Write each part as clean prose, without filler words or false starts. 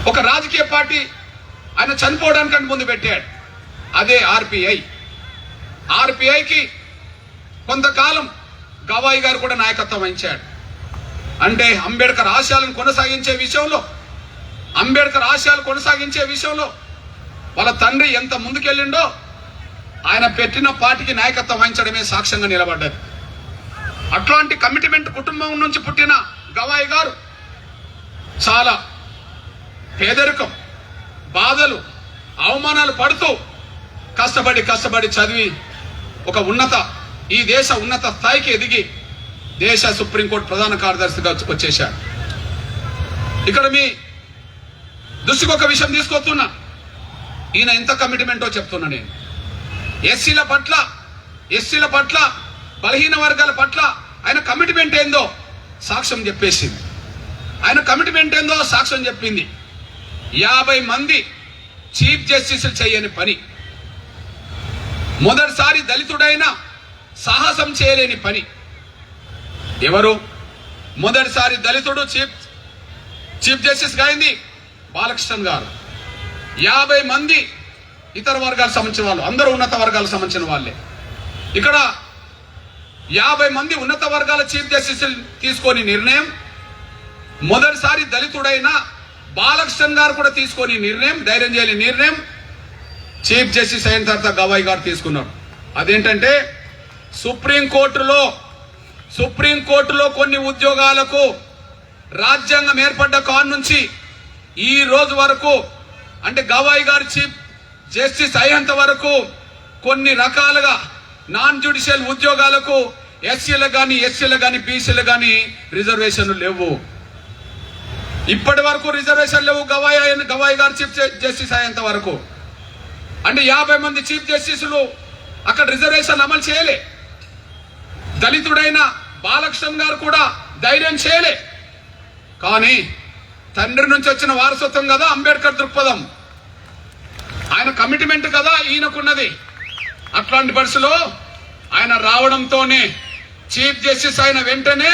ఒక రాజకీయ పార్టీ ఆయన చనిపోవడానికంటే ముందు పెట్టాడు. అదే ఆర్పిఐకి కొంతకాలం గవాయి గారు కూడా నాయకత్వం వహించాడు. అంటే అంబేద్కర్ ఆశయాలను కొనసాగించే విషయంలో వాళ్ళ తండ్రి ఎంత ముందుకెళ్ళిండో ఆయన పెట్టిన పార్టీకి నాయకత్వం వహించడమే సాక్ష్యంగా నిలబడ్డది. అట్లాంటి కమిట్మెంట్ కుటుంబం నుంచి పుట్టిన గవాయి గారు చాలా పేదరికం, బాధలు, అవమానాలు పడుతూ కష్టపడి చదివి ఒక ఈ దేశ ఉన్నత స్థాయికి ఎదిగి దేశ సుప్రీంకోర్టు ప్రధాన కార్యదర్శిగా వచ్చేశాడు. ఇక్కడ మీ దృష్టికి ఒక విషయం తీసుకొస్తున్నా. ఈయన ఎంత కమిట్మెంటో చెప్తున్నా నేను. ఎస్సీల పట్ల బలహీన వర్గాల పట్ల ఆయన కమిట్మెంట్ ఏందో సాక్ష్యం చెప్పేసింది. ఆయన కమిట్మెంట్ ఏందో సాక్ష్యం చెప్పింది. 50 మంది చీఫ్ జస్టిస్లు చేయని పని, మొదటిసారి దళితుడైన సాహసం చేయలేని పని. ఎవరు మొదటిసారి దళితుడు చీఫ్ జస్టిస్ గా అయింది? బాలకృష్ణన్ గారు. 50 మంది ఇతర వర్గాలకు సంబంధించిన వాళ్ళు, అందరూ ఉన్నత వర్గాలకు సంబంధించిన వాళ్ళే. ఇక్కడ 50 మంది ఉన్నత వర్గాల చీఫ్ జస్టిస్ తీసుకొని నిర్ణయం, మొదటిసారి దళితుడైన బాలకృష్ణన్ గారు కూడా తీసుకొని నిర్ణయం, ధైర్యం చేయని నిర్ణయం చీఫ్ జస్టిస్ అయిన తర్వాత గవాయి గారు తీసుకున్నారు. అదేంటంటే సుప్రీంకోర్టులో కొన్ని ఉద్యోగాలకు రాజ్యాంగం ఏర్పడ్డ కాన్ నుంచి ఈ రోజు వరకు, అంటే గవాయి గారు చీఫ్ జస్టిస్ అయ్యేంత వరకు కొన్ని రకాలుగా నాన్ జ్యుడిషియల్ ఉద్యోగాలకు ఎస్సీలకు కానీ బీసీలకు కానీ రిజర్వేషన్లు లేవు. ఇప్పటి వరకు రిజర్వేషన్ లేవు గవాయి గారు చీఫ్ జస్టిస్ అయ్యేంత వరకు. అంటే 50 మంది చీఫ్ జస్టిస్లు అక్కడ రిజర్వేషన్ అమలు చేయలే. దళితుడైన బాలకృష్ణన్ గారు కూడా ధైర్యం చేయలే. కానీ తండ్రి నుంచి వచ్చిన వారసత్వం కదా అంబేద్కర్ దృక్పథం, ఆయన కమిట్మెంట్ కదా ఈయనకున్నది. అట్లాంటి పరిస్థితిలో ఆయన రావడంతోనే చీఫ్ జస్టిస్ అయిన వెంటనే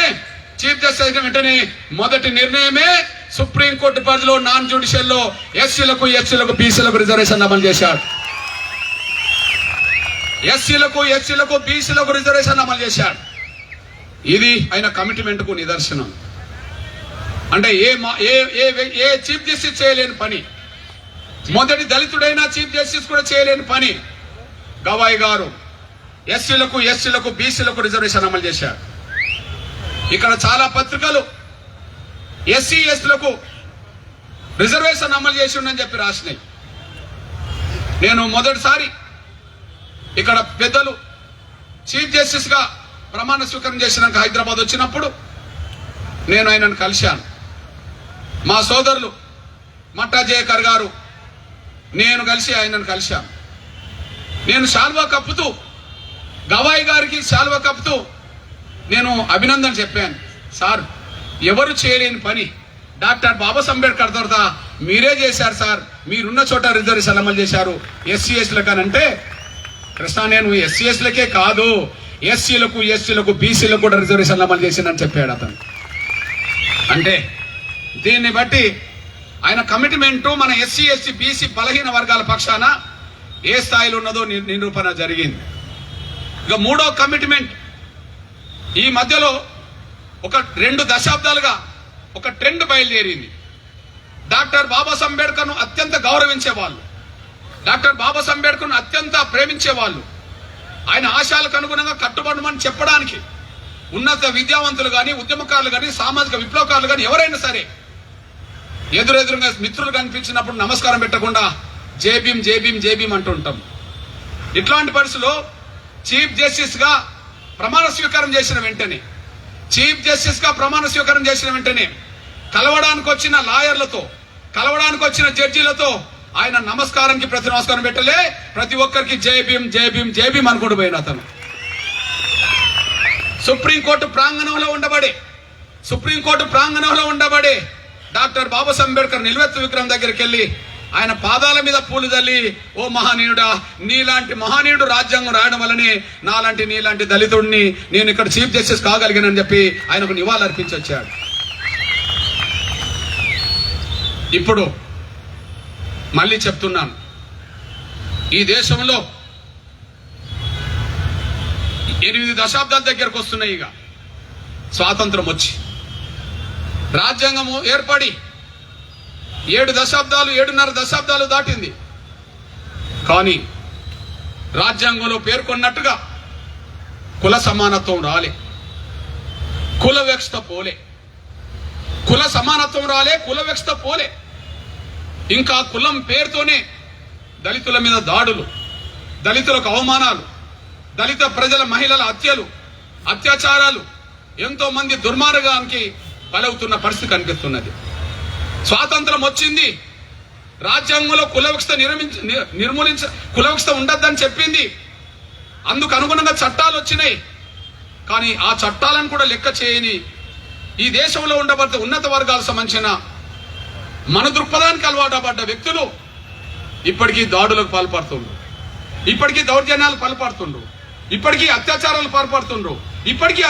మొదటి నిర్ణయమే సుప్రీంకోర్టు పరిధిలో నాన్ జ్యుడిషియల్ లో ఎస్సీలకు బీసీలకు రిజర్వేషన్ అమలు చేశాడు. ఎస్సీలకు బీసీలకు రిజర్వేషన్ అమలు చేశాడు. ఇది ఆయన కమిట్మెంట్ కు నిదర్శనం. అంటే ఏ చీఫ్ జస్టిస్ చేయలేని పని, మొదటి దళితుడైన చీఫ్ జస్టిస్ కూడా చేయలేని పని గవాయి గారు ఎస్సీలకు బీసీలకు రిజర్వేషన్ అమలు చేశారు. ఇక్కడ చాలా పత్రికలు ఎస్సీలకు రిజర్వేషన్ అమలు చేసి ఉండని చెప్పి రాసినాయి. నేను మొదటిసారి ఇక్కడ పెద్దలు చీఫ్ జస్టిస్ గా ప్రమాణ స్వీకారం చేసినాక హైదరాబాద్ వచ్చినప్పుడు నేను ఆయనను కలిశాను. మా సోదరులు మట్టా జయకర్ గారు, నేను కలిసి ఆయనను కలిశాను. నేను శాల్వా కప్పుతూ గవాయి గారికి శాల్వా కప్పుతూ నేను అభినందన చెప్పాను. సార్, ఎవరు చేయలేని పని డాక్టర్ బాబాసాహెబ్ అంబేద్కర్ తర్వాత మీరే చేశారు సార్, మీరున్న చోట రిజర్వేషన్ అమలు చేశారు ఎస్సీలకు అని అంటే, కృష్ణ నేను ఎస్సీలకే కాదు ఎస్సీలకు బీసీలకు కూడా రిజర్వేషన్ అమలు చేసిందని చెప్పాడు అతను. అంటే దీన్ని బట్టి ఆయన కమిట్మెంట్ మన ఎస్సీ బీసీ బలహీన వర్గాల పక్షాన ఏ స్థాయిలో ఉన్నదో నిరూపణ జరిగింది. ఇక మూడో కమిట్మెంట్, ఈ మధ్యలో ఒక 2 దశాబ్దాలుగా ఒక ట్రెండ్ బయలుదేరింది. డాక్టర్ బాబాసాహెబ్ అంబేద్కర్ను అత్యంత గౌరవించేవాళ్ళు, డాక్టర్ బాబాసాహెబ్ అంబేద్కర్ను అత్యంత ప్రేమించేవాళ్ళు, ఆయన ఆశయాలకు అనుగుణంగా కట్టుబడమని చెప్పడానికి ఉన్నత విద్యావంతులు కానీ, ఉద్యమకారులు కానీ, సామాజిక విప్లవకారులు కానీ ఎవరైనా సరే ఎదురుగా మిత్రులు కనిపించినప్పుడు నమస్కారం పెట్టకుండా జై భీమ్ అంటుంటాం. ఇట్లాంటి పరిస్థితుల్లో చీఫ్ జస్టిస్ గా ప్రమాణ స్వీకారం చేసిన వెంటనే కలవడానికి వచ్చిన లాయర్లతో, కలవడానికి వచ్చిన జడ్జీలతో ఆయన నమస్కారానికి ప్రతి నమస్కారం పెట్టలే, ప్రతి ఒక్కరికి జై భీమ్ అనుకుంటూ పోయిన అతను సుప్రీంకోర్టు ప్రాంగణంలో ఉండబడే డాక్టర్ బాబాసాహెబ్ అంబేద్కర్ నిలువెత్తు విగ్రహం దగ్గరికి వెళ్ళి ఆయన పాదాల మీద పూలు చల్లి, ఓ మహనీయుడా, నీలాంటి మహనీయుడు రాజ్యాంగం రాయడం వల్లనే నీలాంటి దళితుడిని నేను ఇక్కడ చీఫ్ జస్టిస్ కాగలిగానని చెప్పి ఆయనకు నివాళులర్పించొచ్చాడు. ఇప్పుడు మళ్ళీ చెప్తున్నాను, ఈ దేశంలో 8 దశాబ్దాల దగ్గరకు వస్తున్నాయి. ఇక స్వాతంత్రం వచ్చి రాజ్యాంగము ఏర్పడి 7.5 దశాబ్దాలు దాటింది. కానీ రాజ్యాంగంలో పేర్కొన్నట్టుగా కుల సమానత్వం రాలే, కుల వివక్షత పోలే. కుల సమానత్వం రాలే, కుల వివక్షత పోలే. ఇంకా కులం పేరుతోనే దళితుల మీద దాడులు, దళితులకు అవమానాలు, దళిత ప్రజల మహిళల హత్యలు, అత్యాచారాలు, ఎంతో మంది దుర్మార్గానికి బలవుతున్న పరిస్థితి కనిపిస్తున్నది. స్వాతంత్రం వచ్చింది, రాజ్యాంగంలో కుల వివక్షత కుల వివక్షత ఉండద్దని చెప్పింది. అందుకు అనుగుణంగా చట్టాలు వచ్చినాయి. కానీ ఆ చట్టాలను కూడా లెక్క చేయని ఈ దేశంలో ఉండబడితే ఉన్నత వర్గాలకు సంబంధించిన మన దృక్పథానికి అలవాటు పడ్డ వ్యక్తులు ఇప్పటికీ దాడులకు పాల్పడుతుండ్రు, ఇప్పటికీ దౌర్జన్యాలు పాల్పడుతుండ్రు, ఇప్పటికీ అత్యాచారాలు పాల్పడుతుండ్రు, ఇప్పటికీ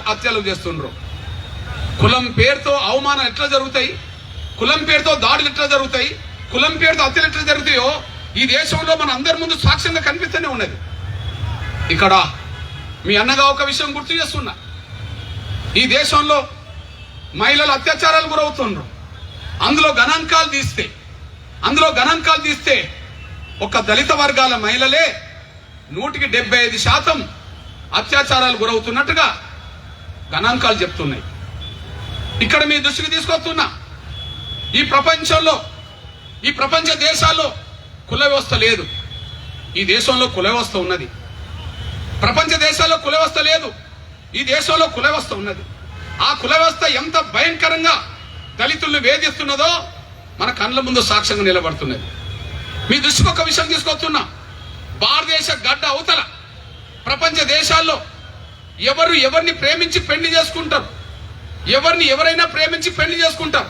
హత్యలు చేస్తుండ్రు. కులం పేరుతో అవమానం ఎట్లా జరుగుతాయి, కులం పేరుతో దాడులు ఎట్లా జరుగుతాయి, కులం పేరుతో హత్యలు ఎట్లా జరుగుతాయో ఈ దేశంలో మన అందరి ముందు సాక్ష్యంగా కనిపిస్తూనే ఉన్నది. ఇక్కడ మీ అన్నగా ఒక విషయం గుర్తు చేస్తున్నా, ఈ దేశంలో మహిళలు అత్యాచారాలు గురవుతుండ్రు. అందులో గణాంకాలు తీస్తే ఒక దళిత వర్గాల మహిళలే 175% అత్యాచారాలు గురవుతున్నట్టుగా గణాంకాలు చెప్తున్నాయి. ఇక్కడ మీ దృష్టికి తీసుకొస్తున్నా, ఈ ప్రపంచ దేశాల్లో కుల వ్యవస్థ లేదు, ఈ దేశంలో కుల వ్యవస్థ ఉన్నది. ప్రపంచ దేశాల్లో కుల వ్యవస్థ లేదు, ఈ దేశంలో కుల వ్యవస్థ ఉన్నది. ఆ కుల వ్యవస్థ ఎంత భయంకరంగా దళితుల్ని వేధిస్తున్నదో మన కళ్ళ ముందు సాక్ష్యంగా నిలబడుతున్నది. మీ దృష్టికి ఒక విషయం తీసుకొస్తున్నా, భారతదేశ గడ్డ అవతల ప్రపంచ దేశాల్లో ఎవరిని ప్రేమించి పెళ్లి చేసుకుంటారు, ఎవరైనా ప్రేమించి పెళ్లి చేసుకుంటారు.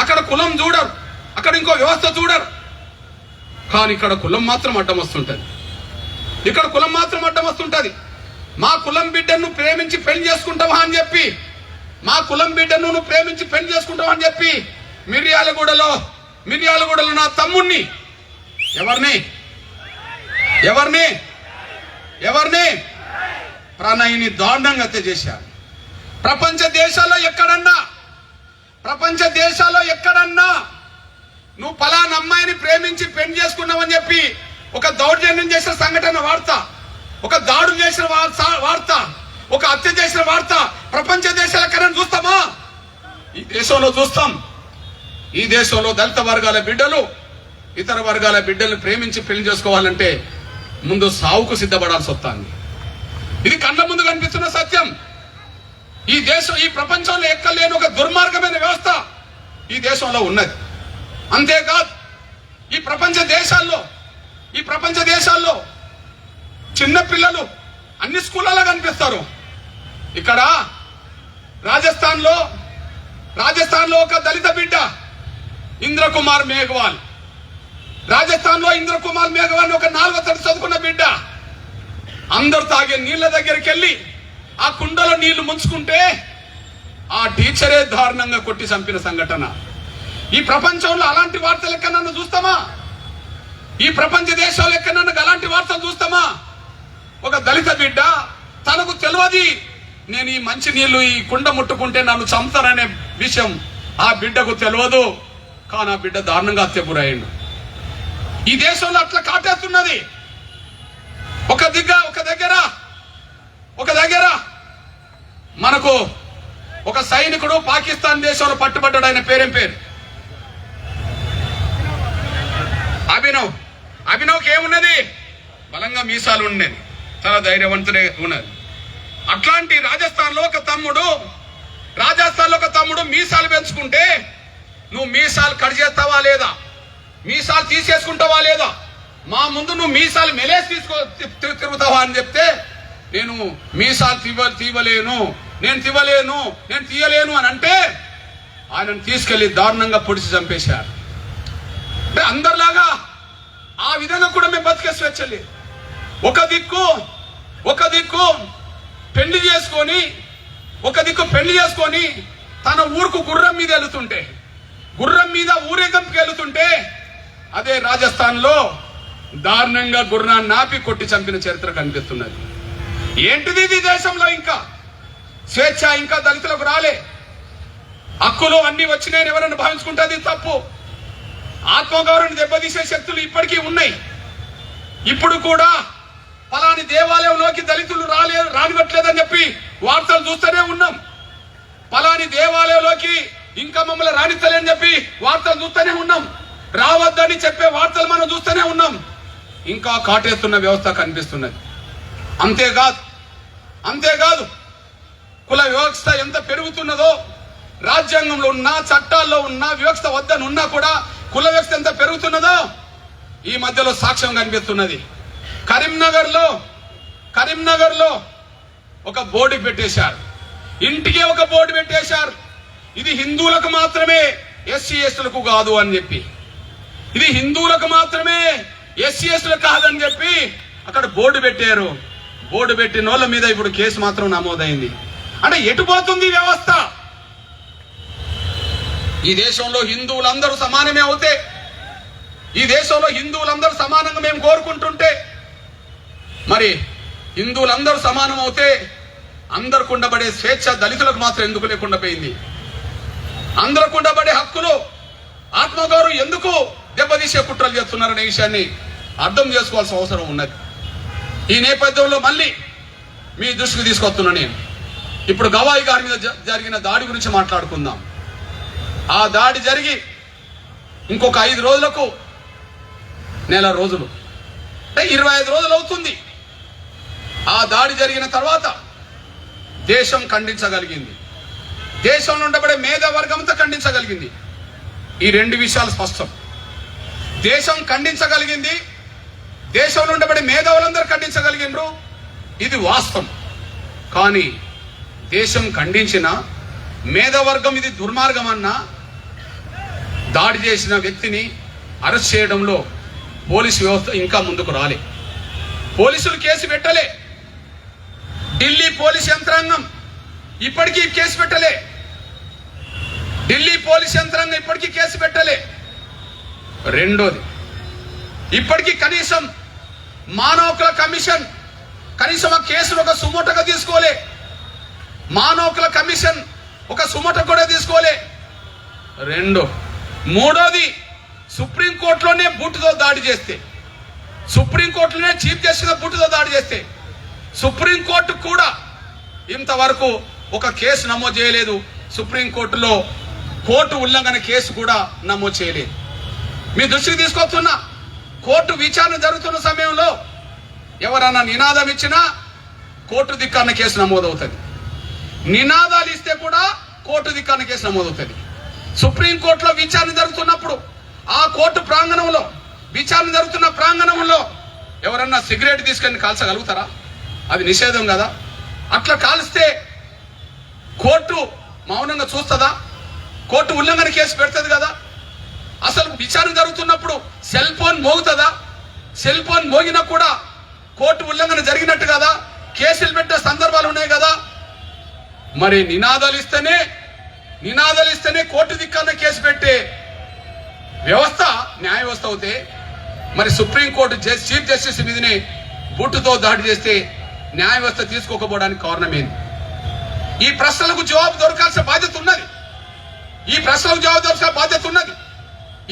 అక్కడ కులం చూడరు, అక్కడ ఇంకో వ్యవస్థ చూడరు. కానీ ఇక్కడ కులం మాత్రం అడ్డం వస్తుంటది. మా కులం బిడ్డను ప్రేమించి పెళ్లి చేసుకుంటావా అని చెప్పి, మిర్యాలగూడలో నా తమ్ముణ్ణి ఎవరిని ప్రణయిని దారుణంగా హత్య చేశారు. ప్రపంచ దేశాల్లో ఎక్కడన్నా నువ్వు పలానా అమ్మాయిని ప్రేమించి పెళ్లి చేసుకున్నావని చెప్పి ఒక దౌర్జన్యం చేసిన సంఘటన వార్త, ఒక దాడులు చేసిన వార్త, ఒక హత్య చేసిన వార్త ప్రపంచ దేశాల కన్నా చూస్తామా? ఈ దేశంలో చూస్తాం. ఈ దేశంలో దళిత వర్గాల బిడ్డలు ఇతర వర్గాల బిడ్డలు ప్రేమించి పెళ్లి చేసుకోవాలంటే ముందు సావుకు సిద్ధపడాల్సి వస్తుంది. ఇది కళ్ళ ముందు కనిపిస్తున్న సత్యం. ఈ ప్రపంచంలో ఎక్కలేని ఒక దుర్మార్గమైన వ్యవస్థ ఈ దేశంలో ఉన్నది. అంతేకాదు ఈ ప్రపంచ దేశాల్లో చిన్న పిల్లలు అన్ని స్కూళ్ళలో కనిపిస్తారు. ఇక్కడ రాజస్థాన్లో ఒక దళిత బిడ్డ ఇంద్రకుమార్ మేఘవాల్, రాజస్థాన్లో ఇంద్రకుమార్ మేఘవాల్ ఒక 4వ తరగతి చదువుకున్న బిడ్డ అందరు తాగే నీళ్ల దగ్గరికి వెళ్ళి ఆ కుండలో నీళ్లు ముంచుకుంటే ఆ టీచరే దారుణంగా కొట్టి చంపిన సంఘటన. ఈ ప్రపంచంలో అలాంటి వార్తలు ఎక్కడన్నా చూస్తామా? ఈ ప్రపంచ దేశాలు ఎక్కడన్నా అలాంటి వార్తలు చూస్తామా? ఒక దళిత బిడ్డ తనకు తెలియదు నేను ఈ మంచి నీళ్లు ఈ కుండ ముట్టుకుంటే నన్ను చంపుతారనే విషయం ఆ బిడ్డకు తెలియదు. కానీ ఆ బిడ్డ దారుణంగా హత్య గురయ్యిండు. ఈ దేశంలో అట్లా కాటేస్తున్నది. ఒక దగ్గర మనకు ఒక సైనికుడు పాకిస్తాన్ దేశంలో పట్టుబడ్డాడు. ఆయన పేరు అభినవ్కి ఏమున్నది? బలంగా మీసాలు ఉండేది, చాలా ధైర్యవంతుడే ఉన్నది. అట్లాంటి రాజస్థాన్లో ఒక తమ్ముడు మీసాలు పెంచుకుంటే నువ్వు మీసాలు కట్ చేస్తావా లేదా, మీసాలు తీసేసుకుంటావా లేదా, మా ముందు నువ్వు మీసాలు మెలేసి తిరుగుతావా అని చెప్తే నేను మీసాలు తీయలేను అని అంటే ఆయనను తీసుకెళ్లి దారుణంగా పొడిచి చంపేశారు. అంటే అందరిలాగా ఆ విధంగా కూడా మేము బతికే స్వేచ్ఛ లేదు. ఒక దిక్కు పెళ్లి చేసుకొని తన ఊరుకు గుర్రం మీద ఊరేగింపుకి వెళుతుంటే అదే రాజస్థాన్ లో దారుణంగా గుర్రాన్ని నాపి కొట్టి చంపిన చరిత్ర కనిపిస్తున్నది. ఏంటిది ఇది? దేశంలో ఇంకా స్వేచ్ఛ ఇంకా దళితులకు రాలే. హక్కులు అన్ని వచ్చినాయని ఎవరైనా భావించుకుంటుంది తప్పు. ఆత్మగౌరవం దెబ్బతీసే శక్తులు ఇప్పటికీ ఉన్నాయి. ఇప్పుడు కూడా ఫలాని దేవాలయంలోకి దళితులు రానివ్వట్లేదని చెప్పి వార్తలు చూస్తూనే ఉన్నాం. ఫలాని దేవాలయంలోకి ఇంకా మమ్మల్ని రానిస్తలేని చెప్పి వార్తలు చూస్తూనే ఉన్నాం. రావద్దని చెప్పే వార్తలు మనం చూస్తూనే ఉన్నాం. ఇంకా కాటేస్తున్న వ్యవస్థ కనిపిస్తున్నది. అంతేకాదు కుల వ్యవస్థ ఎంత పెరుగుతున్నదో, రాజ్యాంగంలో ఉన్నా చట్టాల్లో ఉన్నా వ్యవస్థ వద్దనున్నా కూడా కుల వ్యవస్థ ఎంత పెరుగుతున్నదో ఈ మధ్యలో సాక్ష్యం కనిపిస్తున్నది. కరీంనగర్ లో ఒక బోర్డు పెట్టేశారు. ఇంటికి ఒక బోర్డు పెట్టేశారు. ఇది హిందువులకు మాత్రమే, ఎస్సీ ఎస్టీలకు కాదు అని చెప్పి. ఇది హిందువులకు మాత్రమే, ఎస్సీ ఎస్టీలకు కాదని చెప్పి అక్కడ బోర్డు పెట్టారు. బోర్డు పెట్టిన వాళ్ళ మీద ఇప్పుడు కేసు మాత్రం నమోదైంది. అంటే ఎటు పోతుంది వ్యవస్థ? ఈ దేశంలో హిందువులందరూ సమానమే అవుతే, ఈ దేశంలో హిందువులందరూ సమానంగా మేము కోరుకుంటుంటే, మరి హిందువులందరూ సమానం అవుతే అందరికి ఉండబడే స్వేచ్ఛ దళితులకు మాత్రం ఎందుకు లేకుండా పోయింది? అందరికి ఉండబడే హక్కులు, ఆత్మగౌరవం ఎందుకు దెబ్బతీసే కుట్రలు చేస్తున్నారనే విషయాన్ని అర్థం చేసుకోవాల్సిన అవసరం ఉన్నది. ఈ నేపథ్యంలో మళ్ళీ మీ దృష్టికి తీసుకొస్తున్నా నేను. ఇప్పుడు గవాయి గారి మీద జరిగిన దాడి గురించి మాట్లాడుకుందాం. ఆ దాడి జరిగి ఇంకొక 5 రోజులకు, నెల రోజులు అంటే 25 రోజులు అవుతుంది. ఆ దాడి జరిగిన తర్వాత దేశం ఖండించగలిగింది. దేశంలో ఉండబడే మేధావర్గంతో ఖండించగలిగింది. ఈ 2 విషయాలు స్పష్టం. దేశం ఖండించగలిగింది, దేశంలో ఉండబడే మేధావులందరూ ఖండించగలిగినరు. ఇది వాస్తవం. కానీ దేశం ఖండించిన మేధావర్గం ఇది దుర్మార్గం అన్నా, దాడి చేసిన వ్యక్తిని అరెస్ట్ చేయడంలో పోలీసు వ్యవస్థ ఇంకా ముందుకు రాలే. పోలీసులు కేసు పెట్టలే. ఢిల్లీ పోలీస్ యంత్రాంగం ఇప్పటికీ కేసు పెట్టలే. రెండోది, ఇప్పటికీ కనీసం మానవ హక్కుల కమిషన్ కనీసం ఆ కేసును ఒక సుమోటగా తీసుకోలే. మానవ హక్కుల కమిషన్ ఒక సుమోట కూడా తీసుకోలే. మూడోది, సుప్రీంకోర్టులోనే బూటుతో దాడి చేస్తే, సుప్రీంకోర్టులోనే చీఫ్ జస్టిస్ బూటుతో దాడి చేస్తే, సుప్రీంకోర్టు కూడా ఇంతవరకు ఒక కేసు నమోదు చేయలేదు. సుప్రీంకోర్టులో కోర్టు ఉల్లంఘన కేసు కూడా నమోదు చేయలేదు. మీ దృష్టికి తీసుకొస్తున్నా, కోర్టు విచారణ జరుగుతున్న సమయంలో ఎవరన్నా నినాదం ఇచ్చినా కోర్టు ధిక్కారణ కేసు నమోదవుతుంది. నినాదాలు ఇస్తే కూడా కోర్టు ధిక్కారణ కేసు నమోదవుతుంది. సుప్రీంకోర్టులో విచారణ జరుగుతున్నప్పుడు ఆ కోర్టు ప్రాంగణంలో, విచారణ జరుగుతున్న ప్రాంగణంలో ఎవరన్నా సిగరెట్ తీసుకొని కాల్చగలుగుతారా? అది నిషేధం కదా. అట్లా కాల్స్తే కోర్టు మౌనంగా చూస్తుందా? కోర్టు ఉల్లంఘన కేసు పెడుతుంది కదా. అసలు విచారణ జరుగుతున్నప్పుడు సెల్ ఫోన్ మోగుతుందా? సెల్ ఫోన్ మోగినా కూడా కోర్టు ఉల్లంఘన జరిగినట్టు కదా, కేసులు పెట్టే సందర్భాలు ఉన్నాయి కదా. మరి నినాదాలు ఇస్తేనే కోర్టు దిక్కన్న కేసు పెట్టే వ్యవస్థ న్యాయ వ్యవస్థ అవుతే, మరి సుప్రీంకోర్టు చీఫ్ జస్టిస్ మీదనే బుట్టుతో దాడి చేస్తే న్యాయ వ్యవస్థ తీసుకోకపోవడానికి కారణమేంది? ఈ ప్రశ్నలకు జవాబు దొరకాల్సిన బాధ్యత ఉన్నది.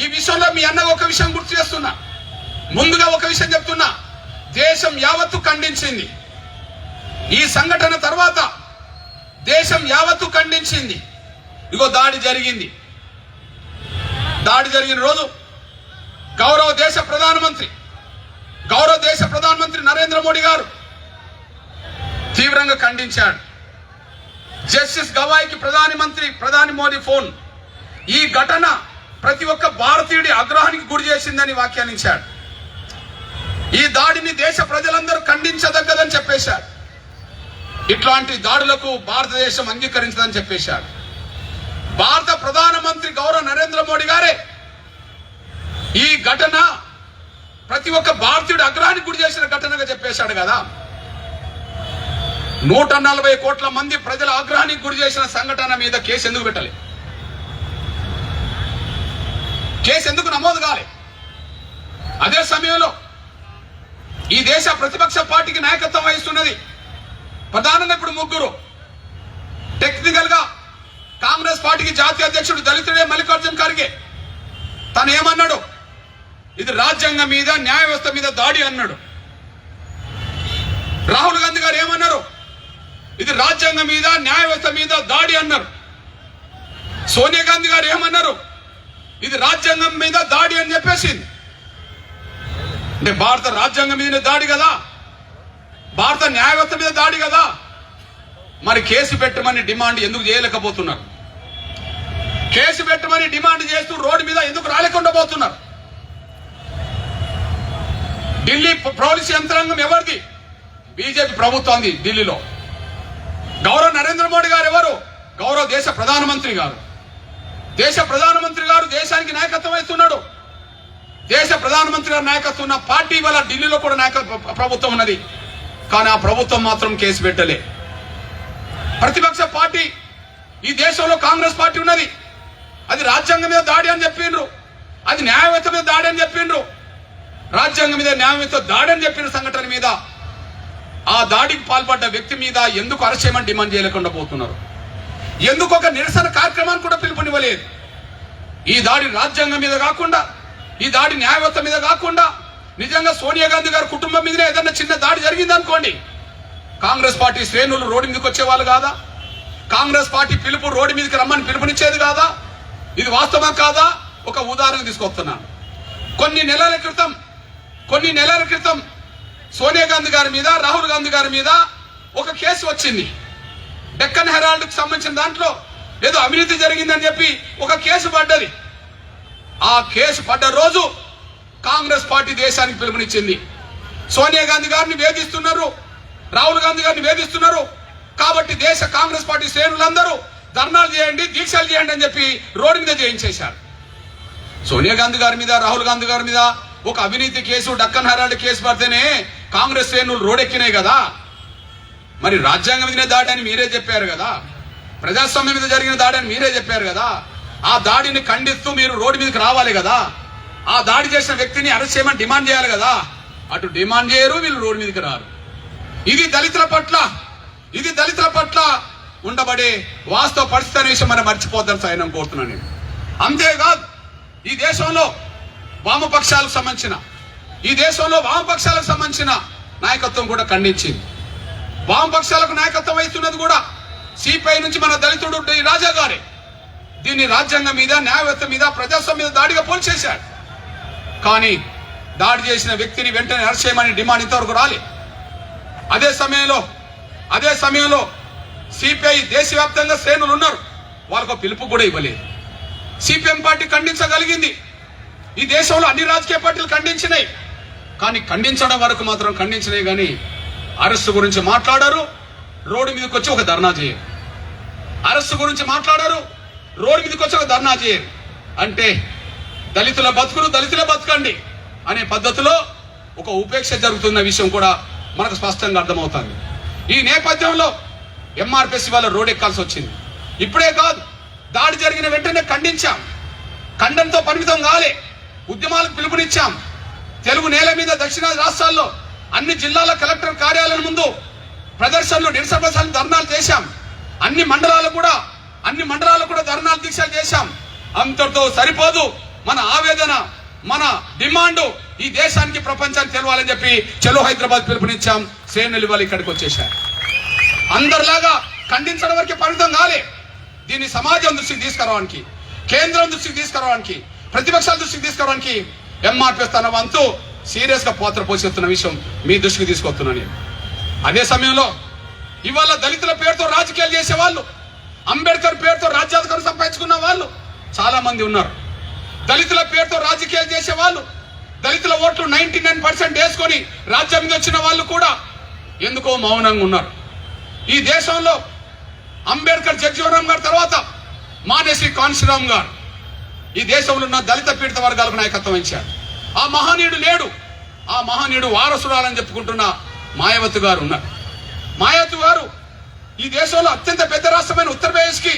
ఈ విషయంలో మీ అన్న ఒక విషయం గుర్తు చేస్తున్నా. ముందుగా ఒక విషయం చెప్తున్నా, దేశం యావత్తు ఖండించింది. ఈ సంఘటన తర్వాత దేశం యావత్తు ఖండించింది. ఇగో దాడి జరిగింది. దాడి జరిగిన రోజు గౌరవ దేశ ప్రధానమంత్రి నరేంద్ర మోడీ గారు తీవ్రంగా ఖండించాడు. జస్టిస్ గవాయికి ప్రధాని మోడీ ఫోన్, ఈ ఘటన ప్రతి ఒక్క భారతీయుడి ఆగ్రహానికి గురి చేసిందని వ్యాఖ్యానించాడు. ఈ దాడిని దేశ ప్రజలందరూ ఖండించదగ్గదని చెప్పేశాడు. ఇట్లాంటి దాడులకు భారతదేశం అంగీకరించదని చెప్పేశాడు. భారత ప్రధానమంత్రి గౌరవ నరేంద్ర మోడీ గారే ఈ ఘటన ప్రతి ఒక్క భారతీయుడి ఆగ్రహానికి గురి చేసిన ఘటనగా చెప్పేశాడు కదా. 140 కోట్ల మంది ప్రజల ఆగ్రహానికి గురి చేసిన సంఘటన మీద కేసు ఎందుకు పెట్టాలి? కేసు ఎందుకు నమోదు కాలే? అదే సమయంలో ఈ దేశ ప్రతిపక్ష పార్టీకి నాయకత్వం వహిస్తున్నది ప్రధానంగా ఇప్పుడు ముగ్గురు. టెక్నికల్ గా కాంగ్రెస్ పార్టీకి జాతీయ అధ్యక్షుడు దళితుడే మల్లికార్జున ఖర్గే. తను ఏమన్నాడు? ఇది రాజ్యాంగం మీద న్యాయ వ్యవస్థ మీద దాడి అన్నాడు. రాహుల్ గాంధీ గారు ఏమన్నారు? ఇది రాజ్యాంగం మీద న్యాయ వ్యవస్థ మీద దాడి అన్నారు. సోనియా గాంధీ గారు ఏమన్నారు? ఇది రాజ్యాంగం మీద దాడి అని చెప్పేసింది. అంటే భారత రాజ్యాంగం మీద దాడి కదా, భారత న్యాయ వ్యవస్థ మీద దాడి కదా. మరి కేసు పెట్టమని డిమాండ్ ఎందుకు చేయలేకపోతున్నారు? కేసు పెట్టమని డిమాండ్ చేస్తూ రోడ్డు మీద ఎందుకు రాలేకుండా పోతున్నారు? ఢిల్లీ పోలీసు యంత్రాంగం ఎవరిది? బీజేపీ ప్రభుత్వంది ఢిల్లీలో. గౌరవ నరేంద్ర మోడీ గారు ఎవరు? గౌరవ దేశ ప్రధానమంత్రి గారు. దేశ ప్రధానమంత్రి గారు దేశానికి నాయకత్వం వహిస్తున్నాడు. దేశ ప్రధానమంత్రి గారు నాయకత్వం ఉన్న పార్టీ వల్ల ఢిల్లీలో కూడా ప్రభుత్వం ఉన్నది. కానీ ఆ ప్రభుత్వం మాత్రం కేసు పెట్టలే. ప్రతిపక్ష పార్టీ ఈ దేశంలో కాంగ్రెస్ పార్టీ ఉన్నది. అది రాజ్యాంగం మీద దాడి అని చెప్పిండ్రు, అది న్యాయవేత్త మీద దాడి అని చెప్పిండ్రు. రాజ్యాంగం మీద న్యాయవేత్త దాడి అని చెప్పిన సంఘటన మీద ఆ దాడికి పాల్పడ్డ వ్యక్తి మీద ఎందుకు అరెస్ట్ చేయమని డిమాండ్ చేయలేకుండా పోతున్నారు? ఎందుకు ఒక నిరసన కార్యక్రమాన్ని కూడా పిలుపునివ్వలేదు? ఈ దాడి రాజ్యాంగం మీద కాకుండా, ఈ దాడి న్యాయవేత్త మీద కాకుండా, నిజంగా సోనియా గాంధీ గారి కుటుంబం మీదనే ఏదన్నా చిన్న దాడి జరిగింది అనుకోండి, కాంగ్రెస్ పార్టీ శ్రేణులు రోడ్డు మీదకి వచ్చేవాళ్ళు కాదా? కాంగ్రెస్ పార్టీ పిలుపు రోడ్డు మీదకి రమ్మని పిలుపునిచ్చేది కాదా? ఇది వాస్తవం కాదా? ఒక ఉదాహరణ తీసుకొస్తున్నాను. కొన్ని నెలల క్రితం సోనియా గాంధీ గారి మీద, రాహుల్ గాంధీ గారి మీద ఒక కేసు వచ్చింది. డెక్కన్ హెరాల్డ్ కు సంబంధించిన దాంట్లో ఏదో అవినీతి జరిగిందని చెప్పి ఒక కేసు పడ్డది. ఆ కేసు పడ్డ రోజు కాంగ్రెస్ పార్టీ దేశానికి పిలుపునిచ్చింది. సోనియా గాంధీ గారిని వేధిస్తున్నారు, రాహుల్ గాంధీ గారిని వేధిస్తున్నారు కాబట్టి దేశ కాంగ్రెస్ పార్టీ శ్రేణులందరూ ధర్నాలు చేయండి, దీక్షలు చేయండి అని చెప్పి రోడ్డు మీద చేయించేశారు. సోనియా గాంధీ గారి మీద, రాహుల్ గాంధీ గారి మీద ఒక అవినీతి కేసు, డక్కన్ హెరాల్డ్ కేసు పడితేనే కాంగ్రెస్ శ్రేణులు రోడ్డెక్కినాయి కదా. మరి రాజ్యాంగం మీద దాడి అని మీరే చెప్పారు కదా, ప్రజాస్వామ్యం మీద జరిగిన దాడి అని మీరే చెప్పారు కదా. ఆ దాడిని ఖండిస్తూ మీరు రోడ్డు మీదకి రావాలి కదా. ఆ దాడి చేసిన వ్యక్తిని అరెస్ట్ చేయమని డిమాండ్ చేయాలి కదా. అటు డిమాండ్ చేయరు, వీళ్ళు రోడ్డు మీదకి రారు. ఇది దళితుల పట్ల ఉండబడే వాస్తవ పరిస్థితి అనే విషయం మనం మర్చిపోద్దని సైన్యం కోరుతున్నాను నేను. అంతేకాదు ఈ దేశంలో వామపక్షాలకు సంబంధించిన నాయకత్వం కూడా ఖండించింది. వామపక్షాలకు నాయకత్వం వహిస్తున్నది కూడా సిపిఐ నుంచి మన దళితుడు రాజా గారే. దీన్ని రాజ్యాంగం మీద, న్యాయవేత్త మీద, ప్రజాస్వామ్యం మీద దాడిగా పోల్చేశాడు. కానీ దాడి చేసిన వ్యక్తిని వెంటనే అరెస్ట్ చేయమని డిమాండ్ ఇంతవరకు రాలే. అదే సమయంలో సిపిఐ దేశవ్యాప్తంగా శ్రేణులు ఉన్నారు, వాళ్ళకు పిలుపు కూడా ఇవ్వలేదు. సిపిఎం పార్టీ ఖండించగలిగింది. ఈ దేశంలో అన్ని రాజకీయ పార్టీలు ఖండించినాయి, కానీ ఖండించడం వరకు మాత్రం ఖండించినాయి. కానీ అరెస్టు గురించి మాట్లాడారు, రోడ్డు మీదకి వచ్చి ఒక ధర్నా చేయరు. అరెస్టు గురించి మాట్లాడారు, రోడ్డు మీదకి వచ్చి ఒక ధర్నా చేయరు. అంటే దళితుల బతుకులు దళితులే బతకండి అనే పద్ధతిలో ఒక ఉపేక్ష జరుగుతున్న విషయం కూడా మనకు స్పష్టంగా అర్థమవుతుంది. ఈ నేపథ్యంలో ఎంఆర్పిఎస్ వాళ్ళ రోడ్ ఎక్కాల్సి వచ్చింది. ఇప్పుడే కాదు, దాడి జరిగిన వెంటనే ఖండించాం. ఖండంతో పరిమితం కాలే, ఉద్యమాలకు పిలుపునిచ్చాం. తెలుగు నేల మీద దక్షిణాది రాష్ట్రాల్లో అన్ని జిల్లాల కలెక్టర్ కార్యాలయం ముందు ప్రదర్శనలు, నిరసన ధర్నాలు చేశాం. అన్ని మండలాలు కూడా ధర్నాలు, దీక్షలు చేశాం. అంతటితో సరిపోదు. మన ఆవేదన, మన డిమాండ్ ఈ దేశానికి, ప్రపంచానికి తెలవాలని చెప్పి చలో హైదరాబాద్ పిలుపునిచ్చాం. శ్రేణులు వాళ్ళు ఇక్కడికి వచ్చేశారు. అందరిలాగా ఖండించడం వరకే పరిమితం కాలే. దీన్ని సమాజం దృష్టికి తీసుకురావడానికి, కేంద్రం దృష్టికి తీసుకురావడానికి, ప్రతిపక్షాల దృష్టికి తీసుకురావడానికి ఎంఆర్పిఎస్ తన వంతు సీరియస్ గా పాత్ర పోషిస్తున్న విషయం మీ దృష్టికి తీసుకొస్తున్నాను నేను. అదే సమయంలో ఇవాళ దళితుల పేరుతో రాజకీయాలు చేసే వాళ్ళు, అంబేద్కర్ పేరుతో రాజ్యాధికారం సంపాదించుకున్న వాళ్ళు చాలా మంది ఉన్నారు. దళితుల పేరుతో రాజకీయాలు చేసే వాళ్ళు, దళితుల ఓట్లు 99% వేసుకొని రాజ్యం మీద వచ్చిన వాళ్ళు కూడా ఎందుకో మౌనంగా ఉన్నారు. ఈ దేశంలో అంబేద్కర్, జగ్జీవన్ గారి తర్వాత మానేశ్రీ కాన్శీరామ్ గారు ఈ దేశంలో ఉన్న దళిత పీడిత వర్గాలకు నాయకత్వం వహించారు. ఆ మహనీయుడు లేడు. ఆ మహనీయుడు వారసురాలని చెప్పుకుంటున్న మాయావతి గారు ఉన్నారు. మాయావతి గారు ఈ దేశంలో అత్యంత పెద్ద రాష్ట్రమైన ఉత్తరప్రదేశ్ కి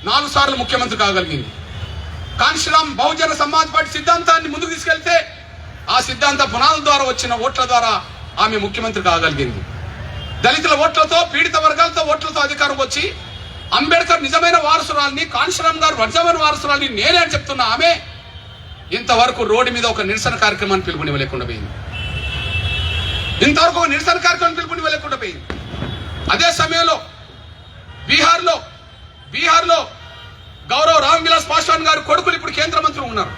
4 సార్లు ముఖ్యమంత్రి కాగలిగింది. కాన్శీరామ్ బహుజన సమాజ్ పార్టీ సిద్ధాంతాన్ని ముందుకు తీసుకెళ్తే ఆ సిద్ధాంత పునాదుల ద్వారా వచ్చిన ఓట్ల ద్వారా ఆమె ముఖ్యమంత్రి కాగలిగింది. దళితుల ఓట్లతో, పీడిత వర్గాలతో ఓట్లతో అధికారం వచ్చి అంబేద్కర్ నిజమైన వారసురాలని, కాంశీరామ్ గారు నిజమైన వారసురాలని నేనే అని చెప్తున్న ఆమె ఇంతవరకు రోడ్డు మీద ఒక నిరసన కార్యక్రమాన్ని పిలుపునివ్వలేకుండా పోయింది. ఇంతవరకు నిరసన కార్యక్రమం పిలుపునివ్వలేకుండా పోయింది. అదే సమయంలో బీహార్లో గౌరవ్ రామ్ విలాస్ పాస్వాన్ గారు కొడుకులు ఇప్పుడు కేంద్ర మంత్రి ఉన్నారు.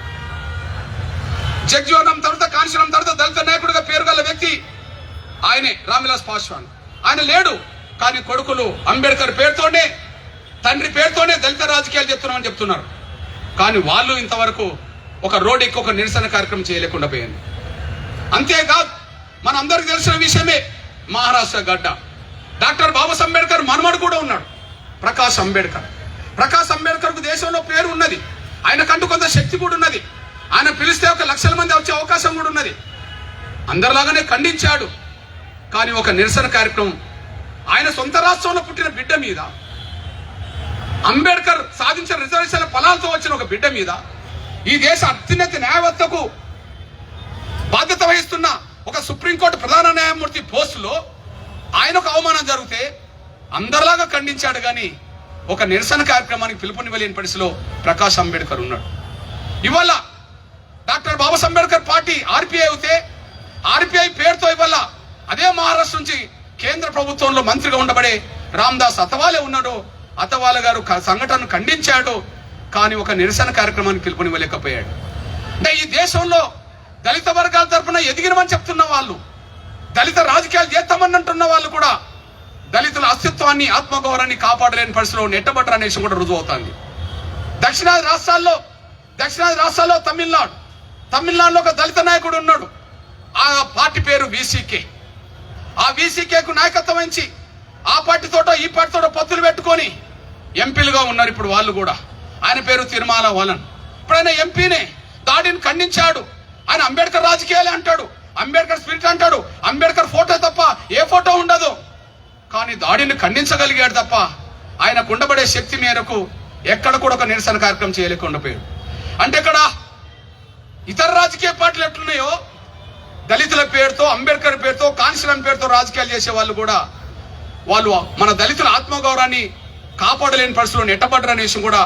జగ్జీవన్ తర్వాత, కాంశీరామ్ తర్వాత దళిత నాయకుడిగా పేరు గల వ్యక్తి ఆయనే రామ్ విలాస్ పాస్వాన్. ఆయన లేడు, కానీ కొడుకులు అంబేద్కర్ పేరుతోనే, తండ్రి పేరుతోనే దళిత రాజకీయాలు చెప్తున్నామని చెప్తున్నారు. కానీ వాళ్ళు ఇంతవరకు ఒక రోడ్ ఎక్కి ఒక నిరసన కార్యక్రమం చేయలేకుండా పోయింది. అంతేకాదు, మన అందరికి తెలిసిన విషయమే, మహారాష్ట్ర గడ్డ డాక్టర్ బాబాసాహెబ్ అంబేద్కర్ మనమడు కూడా ఉన్నాడు, ప్రకాష్ అంబేద్కర్ కు దేశంలో పేరు ఉన్నది. ఆయనకంటూ కొంత శక్తి కూడా ఉన్నది. ఆయన పిలిస్తే 1 లక్షల మంది వచ్చే అవకాశం కూడా ఉన్నది. అందరిలాగానే ఖండించాడు. కానీ ఒక నిరసన కార్యక్రమం, ఆయన సొంత రాష్ట్రంలో పుట్టిన బిడ్డ మీద, అంబేద్కర్ సాధించిన రిజర్వేషన్ల ఫలాలతో వచ్చిన ఒక బిడ్డ మీద, ఈ దేశ అత్యున్నత న్యాయవ్యవస్థకు బాధ్యత వహిస్తున్న ఒక సుప్రీంకోర్టు ప్రధాన న్యాయమూర్తి పోస్టులో ఆయనకు అవమానం జరిగితే అందరిలాగా ఖండించాడు. కానీ ఒక నిరసన కార్యక్రమానికి పిలుపునివ్వలేని పరిస్థితిలో ప్రకాష్ అంబేద్కర్ ఉన్నాడు. ఇవాళ doctor Babasaheb Ambedkar party RPI అయితే, ఆర్పిఐ పేరుతో ఇవాళ అదే మహారాష్ట్ర నుంచి కేంద్ర ప్రభుత్వంలో మంత్రిగా ఉండబడే రామ్దాస్ అతవాలే ఉన్నాడు. అతవాల గారు సంఘటనను ఖండించాడు. కానీ ఒక నిరసన కార్యక్రమానికి పిలుపునివ్వలేకపోయాడు. అంటే ఈ దేశంలో దళిత వర్గాల తరఫున ఎదిగినమని చెప్తున్న వాళ్ళు, దళిత రాజకీయాలు చేస్తామని అంటున్న వాళ్ళు కూడా దళితుల అస్తిత్వాన్ని, ఆత్మగౌరవాన్ని కాపాడలేని పరిస్థితిలో నెట్టబడ్డ అనేసి కూడా రుజువు అవుతుంది. దక్షిణాది రాష్ట్రాల్లో తమిళనాడులో ఒక దళిత నాయకుడు ఉన్నాడు. ఆ పార్టీ పేరు వీసీకే. ఆ వీసీకేకు నాయకత్వం వహించి ఆ పార్టీతోటో ఈ పార్టీతోటో పొత్తులు పెట్టుకొని ఎంపీలుగా ఉన్నారు ఇప్పుడు వాళ్ళు కూడా. ఆయన పేరు తిరుమల వలన్. ఇప్పుడు ఆయన ఎంపీనే, దాడిని ఖండించాడు. ఆయన అంబేద్కర్ రాజకీయాలే అంటాడు, అంబేద్కర్ స్పిరిట్ అంటాడు, అంబేద్కర్ ఫోటో తప్ప ఏ ఫోటో ఉండదు. కానీ దాడిని ఖండించగలిగాడు తప్ప ఆయనకు ఉండబడే శక్తి మేరకు ఎక్కడ కూడా ఒక నిరసన కార్యక్రమం చేయలేకుండా పోయాడు. అంటే ఇక్కడ ఇతర రాజకీయ పార్టీలు ఎట్లున్నాయో, దళితుల పేరుతో, అంబేద్కర్ పేరుతో, కాంశీరామ్ పేరుతో రాజకీయాలు చేసే వాళ్ళు కూడా వాళ్ళు మన దళితుల ఆత్మగౌరవాన్ని కాపాడలేని పరిస్థితిలో నెట్టబడ్డరనే విషయం కూడా,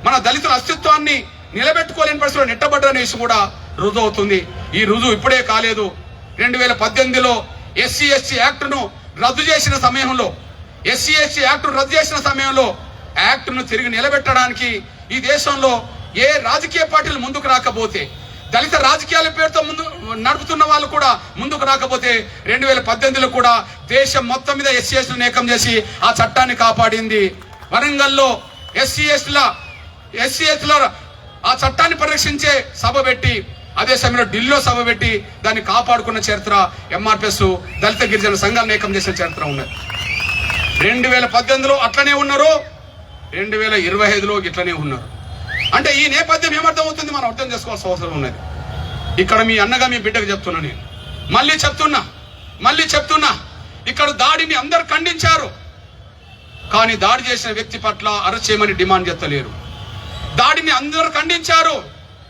మన దళితుల అస్తిత్వాన్ని నిలబెట్టుకోలేని పరిస్థితిలో నెట్టబడ్డరనే విషయం కూడా రుజువు అవుతుంది. ఈ రుజువు ఇప్పుడే కాలేదు. 2018లో ఎస్సీ ఎస్టీ యాక్ట్ను రద్దు చేసిన సమయంలో యాక్ట్ను తిరిగి నిలబెట్టడానికి ఈ దేశంలో ఏ రాజకీయ పార్టీలు ముందుకు రాకపోతే, దళిత రాజకీయాల పేరుతో ముందు నడుపుతున్న వాళ్ళు కూడా ముందుకు రాకపోతే 2018లో కూడా దేశం మొత్తం మీద ఎస్సీ ఎస్టీలను ఏకం చేసి ఆ చట్టాన్ని కాపాడింది. వరంగల్లో ఎస్సీ ఎస్టీల ఆ చట్టాన్ని పరిరక్షించే సభ పెట్టి, అదే సమయంలో ఢిల్లీలో సభ పెట్టి దాన్ని కాపాడుకున్న చరిత్ర ఎంఆర్పిఎస్ దళిత గిరిజన సంఘాలను ఏకం చేసిన చరిత్ర ఉన్నది. 2018లో అట్లనే ఉన్నారు, 2025లో ఇట్లనే ఉన్నారు. అంటే ఈ నేపథ్యం ఏమర్థం అవుతుంది, మనం అర్థం చేసుకోవాల్సిన అవసరం ఉన్నది. ఇక్కడ మీ అన్నగా మీ బిడ్డకు చెప్తున్నా, నేను మళ్ళీ చెప్తున్నా ఇక్కడ దాడిని అందరు ఖండించారు. కానీ దాడి చేసిన వ్యక్తి పట్ల అరెస్ట్ చేయమని డిమాండ్ చేస్తలేరు. దాడిని అందరూ ఖండించారు,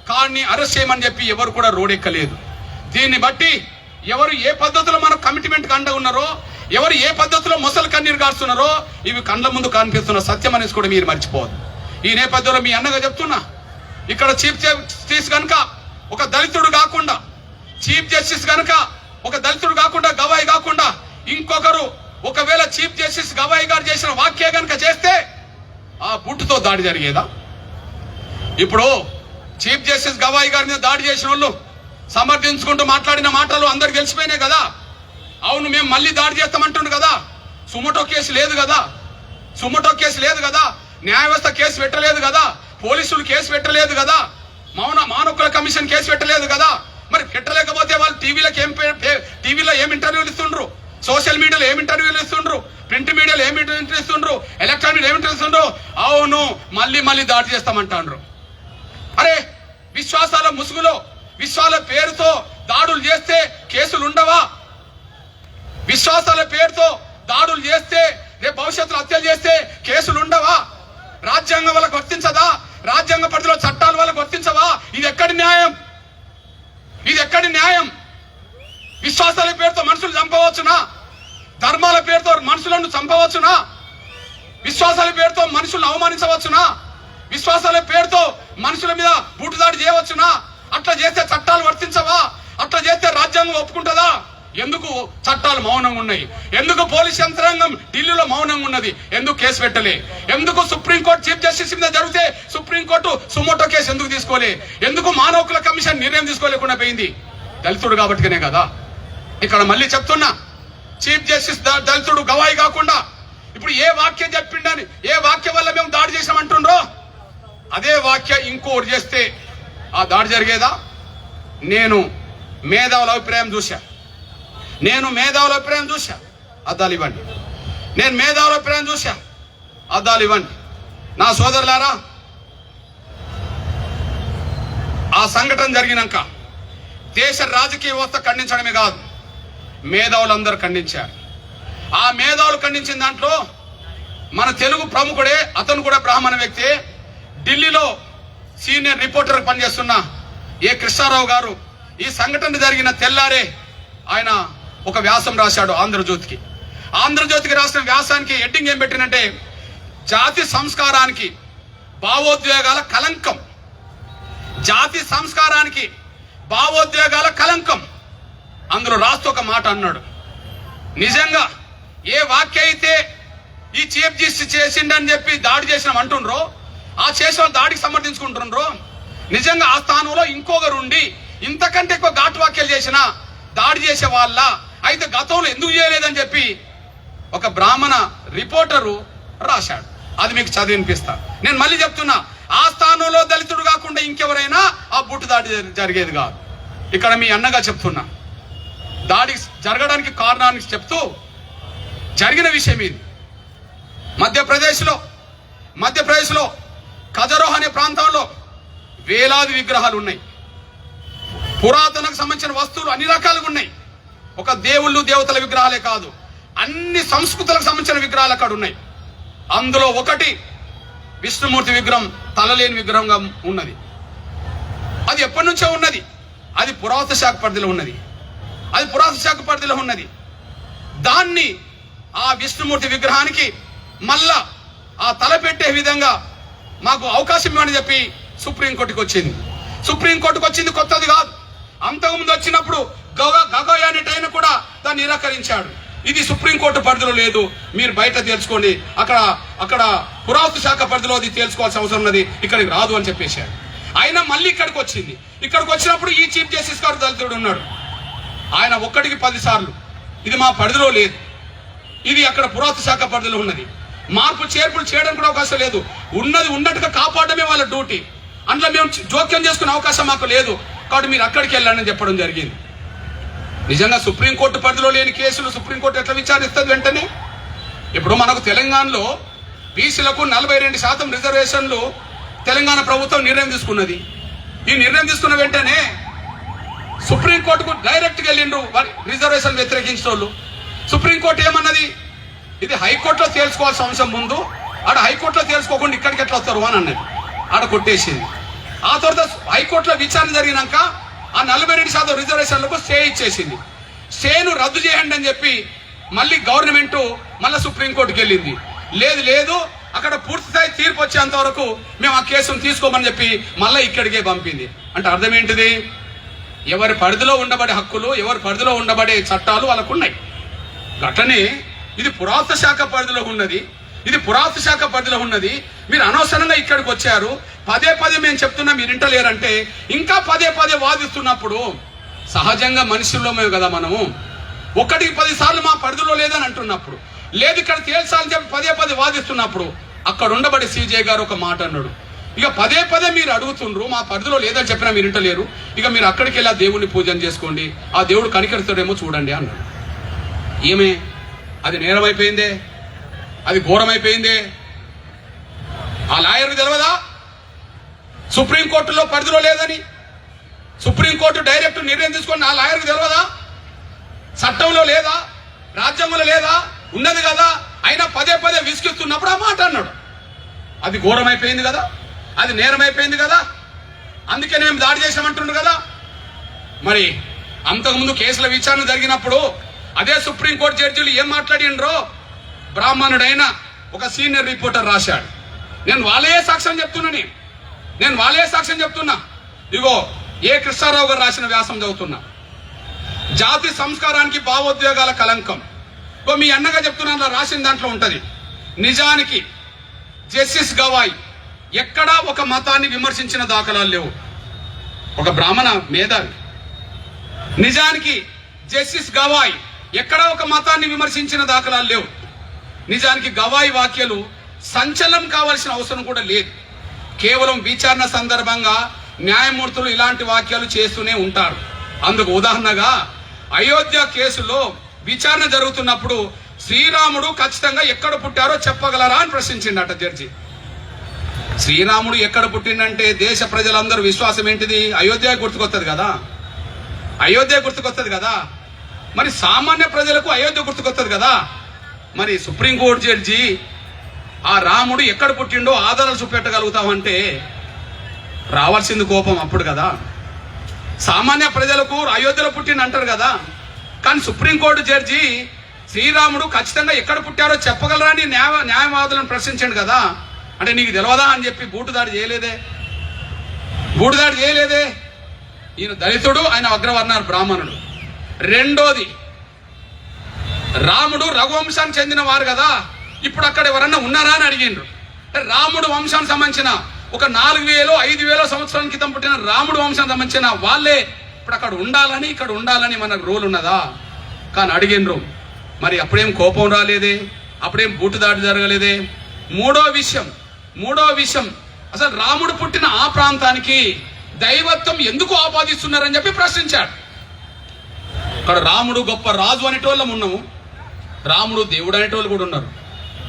కానీ అరెస్ట్ చేయమని చెప్పి ఎవరు కూడా రోడెక్కలేదు. దీన్ని బట్టి ఎవరు ఏ పద్ధతిలో మన కమిట్మెంట్ కండ ఉన్నారో, ఎవరు ఏ పద్ధతిలో మొసలు కన్నీరు కారుస్తున్నారో ఇవి కండ్ల ముందు కనిపిస్తున్న సత్యం అనేసి కూడా మీరు మర్చిపోవద్దు. ఈ నేపథ్యంలో మీ అన్నగా చెప్తున్నా, ఇక్కడ చీఫ్ జస్టిస్ కనుక ఒక దళితుడు కాకుండా, చీఫ్ జస్టిస్ కనుక ఒక దళితుడు కాకుండా, గవాయి కాకుండా ఇంకొకరు ఒకవేళ చీఫ్ జస్టిస్ గవాయి గారు చేసిన వాక్య కనుక చేస్తే ఆ బుట్టుతో దాడి జరిగేదా? ఇప్పుడు చీఫ్ జస్టిస్ గవాయి గారి మీద దాడి చేసిన వాళ్ళు సమర్థించుకుంటూ మాట్లాడిన మాటలు అందరికి తెలిసిపోయినాయి కదా. అవును, మేము మళ్ళీ దాడి చేస్తామంటుండు కదా. సుమోటో కేసు లేదు కదా, న్యాయ వ్యవస్థ కేసు పెట్టలేదు కదా, పోలీసులు కేసు పెట్టలేదు కదా, మానవకుల కమిషన్ కేసు పెట్టలేదు కదా. మరి పెట్టలేకపోతే వాళ్ళు టీవీలో ఏం ఇంటర్వ్యూలు ఇస్తుండ్రు, సోషల్ మీడియాలో ఏం ఇంటర్వ్యూలు ఇస్తుండ్రు, ప్రింట్ మీడియాలో ఏం ఇంటర్వ్యూ ఇస్తుండ్రు, ఎలక్ట్రానిక్ ఏం ఇంటర్వ్యూ ఇస్తుండ్రు. అవును, మళ్ళీ దాడి చేస్తామంటాండ్రు. అరే, విశ్వాసాల ముసుగులో, విశ్వాసాల పేరుతో దాడులు చేస్తే కేసులు ఉండవా? విశ్వాసాల పేరుతో దాడులు చేస్తే, రేపు భవిష్యత్తులో హత్యలు చేస్తే కేసులు ఉండవా? రాజ్యాంగం వాళ్ళకు వర్తించదా? రాజ్యాంగ పరిధిలో చట్టాల వాళ్ళకు వర్తించవా? ఇది ఎక్కడి న్యాయం? ఇది ఎక్కడి న్యాయం? విశ్వాసాల పేరుతో మనుషులు చంపవచ్చునా? ధర్మాల పేరుతో మనుషులను చంపవచ్చునా? విశ్వాసాల పేరుతో మనుషులను అవమానించవచ్చునా? విశ్వాసాల పేరుతో మనుషుల మీద బూటుదాడి చేయవచ్చునా? అట్లా చేస్తే చట్టాలు వర్తించవా? అట్లా చేస్తే రాజ్యాంగం ఒప్పుకుంటుందా? ఎందుకు చట్టాలు మౌనంగా ఉన్నాయి? ఎందుకు పోలీస్ యంత్రాంగం ఢిల్లీలో మౌనంగా ఉన్నది? ఎందుకు కేసు పెట్టలే? ఎందుకు సుప్రీంకోర్టు చీఫ్ జస్టిస్ మీద జరిగితే సుప్రీంకోర్టు సుమోటో కేసు ఎందుకు తీసుకోలే? ఎందుకు మానవ హక్కుల కమిషన్ నిర్ణయం తీసుకోలేకుండా పోయింది? దళితుడు కాబట్టినే కదా. ఇక్కడ మళ్ళీ చెప్తున్నా, చీఫ్ జస్టిస్ దళితుడు గవాయి కాకుండా ఇప్పుడు ఏ వాక్యం చెప్పిండని, ఏ వాక్యం వల్ల మేము దాడి చేసామంటుండ్రో అదే వాక్యం ఇంకోటి చేస్తే ఆ దాడి జరిగేదా? నేను మేధావుల అభిప్రాయం చూశా, అద్దాలు ఇవ్వండి. నేను మేధావుల అభిప్రాయం చూశా, అద్దాలు ఇవ్వండి. నా సోదరులారా, ఆ సంఘటన జరిగినాక దేశ రాజకీయ వ్యవస్థ ఖండించడమే కాదు, మేధావులందరూ ఖండించారు. ఆ మేధావులు ఖండించిన దాంట్లో మన తెలుగు ప్రముఖుడే, అతను కూడా బ్రాహ్మణ వ్యక్తి, ఢిల్లీలో సీనియర్ రిపోర్టర్ పనిచేస్తున్న ఏ కృష్ణారావు గారు ఈ సంఘటన జరిగిన తెల్లారే ఆయన ఒక వ్యాసం రాశాడు ఆంధ్రజ్యోతికి. ఆంధ్రజ్యోతికి రాసిన వ్యాసానికి హెడ్డింగ్ ఏం పెట్టినంటే, జాతి సంస్కారానికి భావోద్వేగాల కలంకం. జాతి సంస్కారానికి భావోద్వేగాల కలంకం. అందులో రాస్తూ ఒక మాట అన్నాడు, నిజంగా ఏ వాక్య అయితే ఈ చీఫ్ జస్టిస్ చేసిండని చెప్పి దాడి చేసినాం అంటుండ్రో, ఆ చేసిన దాడికి సమర్థించుకుంటుండ్రో, నిజంగా ఆ స్థానంలో ఇంకొకరు ఉండి ఇంతకంటే ఎక్కువ ఘాటు వాక్యాలు చేసిన దాడి చేసే వాళ్ళ అయితే గతంలో ఎందుకు చేయలేదని చెప్పి ఒక బ్రాహ్మణ రిపోర్టరు రాశాడు. అది మీకు చదివినిపిస్తా. నేను మళ్ళీ చెప్తున్నా, ఆ స్థానంలో దళితుడు కాకుండా ఇంకెవరైనా ఆ బుట్టు దాడి జరిగేది కాదు. ఇక్కడ మీ అన్నగా చెప్తున్నా, దాడి జరగడానికి కారణానికి చెప్తూ జరిగిన విషయం ఇది. మధ్యప్రదేశ్లో ఖజరోహ్ అనే ప్రాంతంలో వేలాది విగ్రహాలు ఉన్నాయి. పురాతనకు సంబంధించిన వస్తువులు అన్ని రకాలుగా ఉన్నాయి. ఒక దేవుళ్ళు దేవతల విగ్రహాలే కాదు, అన్ని సంస్కృతులకు సంబంధించిన విగ్రహాలు అక్కడ ఉన్నాయి. అందులో ఒకటి విష్ణుమూర్తి విగ్రహం, తలలేని విగ్రహంగా ఉన్నది. అది ఎప్పటి నుంచో ఉన్నది. అది పురాతన శాఖ పరిధిలో ఉన్నది. దాన్ని ఆ విష్ణుమూర్తి విగ్రహానికి మళ్ళా ఆ తల పెట్టే విధంగా మాకు అవకాశం ఇవ్వని చెప్పి సుప్రీంకోర్టుకు వచ్చింది. కొత్తది కాదు. అంతకుముందు వచ్చినప్పుడు గగోయ్ అనే ఆయన కూడా దాన్ని నిరాకరించాడు. ఇది సుప్రీంకోర్టు పరిధిలో లేదు, మీరు బయట తేల్చుకోండి, అక్కడ పురాతన శాఖ పరిధిలో అది తేల్చుకోవాల్సిన అవసరం ఉన్నది, ఇక్కడికి రాదు అని చెప్పేశాడు. ఆయన మళ్ళీ ఇక్కడికి వచ్చినప్పుడు ఈ చీఫ్ జస్టిస్ గారు దళితుడు ఉన్నాడు. ఆయన 1కి 10 సార్లు ఇది మా పరిధిలో లేదు, ఇది అక్కడ పురాతన శాఖ పరిధిలో ఉన్నది, మార్పు చేర్పులు చేయడానికి కూడా అవకాశం లేదు, ఉన్నది ఉన్నట్టుగా కాపాడమే వాళ్ళ డ్యూటీ, అందులో మేము జోక్యం చేసుకునే అవకాశం మాకు లేదు, కాబట్టి మీరు అక్కడికి వెళ్ళండి అని చెప్పడం జరిగింది. నిజంగా సుప్రీంకోర్టు పరిధిలో లేని కేసులు సుప్రీంకోర్టు ఎట్లా విచారిస్తుంది వెంటనే? ఇప్పుడు మనకు తెలంగాణలో బీసీలకు 42% రిజర్వేషన్లు తెలంగాణ ప్రభుత్వం నిర్ణయం తీసుకున్నది. ఈ నిర్ణయం తీసుకున్న వెంటనే సుప్రీంకోర్టుకు డైరెక్ట్గా వెళ్ళిండ్రు రిజర్వేషన్ వ్యతిరేకించిన వాళ్ళు. సుప్రీంకోర్టు ఏమన్నది, ఇది హైకోర్టులో తేల్చుకోవాల్సిన అంశం ముందు, ఆడ హైకోర్టులో తేల్చుకోకుండా ఇక్కడికి ఎట్లా వస్తారు అని అన్నది, ఆడ కొట్టేసింది. ఆ తర్వాత హైకోర్టులో విచారణ జరిగినాక ఆ 42% రిజర్వేషన్లకు స్టే ఇచ్చేసింది. స్టేను రద్దు చేయండి అని చెప్పి మళ్ళీ గవర్నమెంట్ మళ్ళీ సుప్రీంకోర్టుకి వెళ్ళింది. లేదు అక్కడ పూర్తిస్థాయి తీర్పు వచ్చేంత వరకు మేము ఆ కేసును తీసుకోమని చెప్పి మళ్ళీ ఇక్కడికే పంపింది. అంటే అర్థం ఏంటిది? ఎవరి పరిధిలో ఉండబడే హక్కులు, ఎవరి పరిధిలో ఉండబడే చట్టాలు వాళ్ళకున్నాయి. అట్లనే ఇది పురాతన శాఖ పరిధిలో ఉన్నది, మీరు అనవసరంగా ఇక్కడికి వచ్చారు, పదే మేము చెప్తున్నా మీరు ఇంటలేరంటే ఇంకా పదే వాదిస్తున్నప్పుడు సహజంగా మనుషుల్లోమే కదా మనము. 1కి 10 సార్లు మా పరిధిలో లేదని అంటున్నప్పుడు, లేదు ఇక్కడ తేల్చాలని చెప్పి పదే వాదిస్తున్నప్పుడు అక్కడ ఉండబడే సీజే గారు ఒక మాట అన్నాడు, ఇక పదే మీరు అడుగుతుండ్రు, మా పరిధిలో లేదని చెప్పినా మీరు ఇంటలేరు, ఇక మీరు అక్కడికి వెళ్ళి ఆ దేవుడిని పూజన చేసుకోండి, ఆ దేవుడు కనికరిస్తాడేమో చూడండి అన్నాడు. ఏమే అది నేరమైపోయిందే, అది ఘోరమైపోయిందే. ఆ లాయర్కి తెలియదా సుప్రీంకోర్టులో పరిధిలో లేదని? సుప్రీంకోర్టు డైరెక్ట్ నిర్ణయం తీసుకొని ఆ లాయర్కి తెలియదా? చట్టంలో లేదా, రాజ్యాంగంలో లేదా? ఉన్నది కదా. అయినా పదే విసిగిస్తున్నప్పుడు ఆ మాట అన్నాడు. అది ఘోరమైపోయింది కదా, అది నేరమైపోయింది కదా, అందుకే మేము దాడి చేసామంటుండ్రు కదా. మరి అంతకుముందు కేసుల విచారణ జరిగినప్పుడు అదే సుప్రీంకోర్టు జడ్జిలు ఏం మాట్లాడినరో బ్రాహ్మణుడైన ఒక సీనియర్ రిపోర్టర్ రాశాడు. నేను వాళ్ళే సాక్ష్యం చెప్తున్నా. ఇగో ఏ కృష్ణారావు గారు రాసిన వ్యాసం చదువుతున్నా. జాతి సంస్కారానికి భావోద్వేగాల కలంకం. మీ అన్నగా చెప్తున్నా రాసిన దాంట్లో ఉంటది. నిజానికి జస్టిస్ గవాయ్ ఎక్కడా ఒక మతాన్ని విమర్శించిన దాఖలాలు లేవు. ఒక బ్రాహ్మణ మేధావి. నిజానికి జస్టిస్ గవాయ్ ఎక్కడా ఒక మతాన్ని విమర్శించిన దాఖలాలు లేవు. నిజానికి గవాయ్ వ్యాఖ్యలు సంచలనం కావాల్సిన అవసరం కూడా లేదు. కేవలం విచారణ సందర్భంగా న్యాయమూర్తులు ఇలాంటి వ్యాఖ్యలు చేస్తూనే ఉంటారు. అందుకు ఉదాహరణగా అయోధ్య కేసులో విచారణ జరుగుతున్నప్పుడు శ్రీరాముడు ఖచ్చితంగా ఎక్కడ పుట్టారో చెప్పగలరా అని ప్రశ్నించిండట జడ్జి. శ్రీరాముడు ఎక్కడ పుట్టిండంటే దేశ ప్రజలందరూ విశ్వాసం ఏంటిది? అయోధ్య గుర్తుకొస్తుంది కదా. మరి సామాన్య ప్రజలకు అయోధ్య గుర్తుకొస్తుంది కదా. మరి సుప్రీంకోర్టు జడ్జి ఆ రాముడు ఎక్కడ పుట్టిండో ఆధారాలు చూపెట్టగలుగుతామంటే రావాల్సింది కోపం అప్పుడు కదా. సామాన్య ప్రజలకు అయోధ్యలో పుట్టిండు అంటారు కదా. కానీ సుప్రీంకోర్టు జడ్జి శ్రీరాముడు ఖచ్చితంగా ఎక్కడ పుట్టారో చెప్పగలరా అని న్యాయవాదులను ప్రశ్నించాడు కదా. అంటే నీకు తెలియదా అని చెప్పి బూటుదాడి చేయలేదే. ఈయన దళితుడు, ఆయన అగ్రవర్ణాలు బ్రాహ్మణుడు. రెండోది, రాముడు రఘువంశానికి చెందిన వారు కదా, ఇప్పుడు అక్కడ ఎవరన్నా ఉన్నారా అని అడిగిండ్రు. రాముడు వంశానికి సంబంధించిన ఒక 4000 5000 సంవత్సరాల క్రితం పుట్టిన రాముడు వంశానికి సంబంధించిన వాళ్ళే ఇప్పుడు అక్కడ ఉండాలని ఇక్కడ ఉండాలని మనకు రూల్ ఉన్నదా? కానీ అడిగిండ్రు. మరి అప్పుడేం కోపం రాలేదే, అప్పుడేం బూటుదాడి జరగలేదే. మూడో విషయం అసలు రాముడు పుట్టిన ఆ ప్రాంతానికి దైవత్వం ఎందుకు ఆపాదిస్తున్నారని చెప్పి ప్రశ్నించాడు. అక్కడ రాముడు గొప్ప రాజు అనేటోళ్ళం ఉన్నాము, రాముడు దేవుడు అనేటోళ్ళు కూడా ఉన్నారు.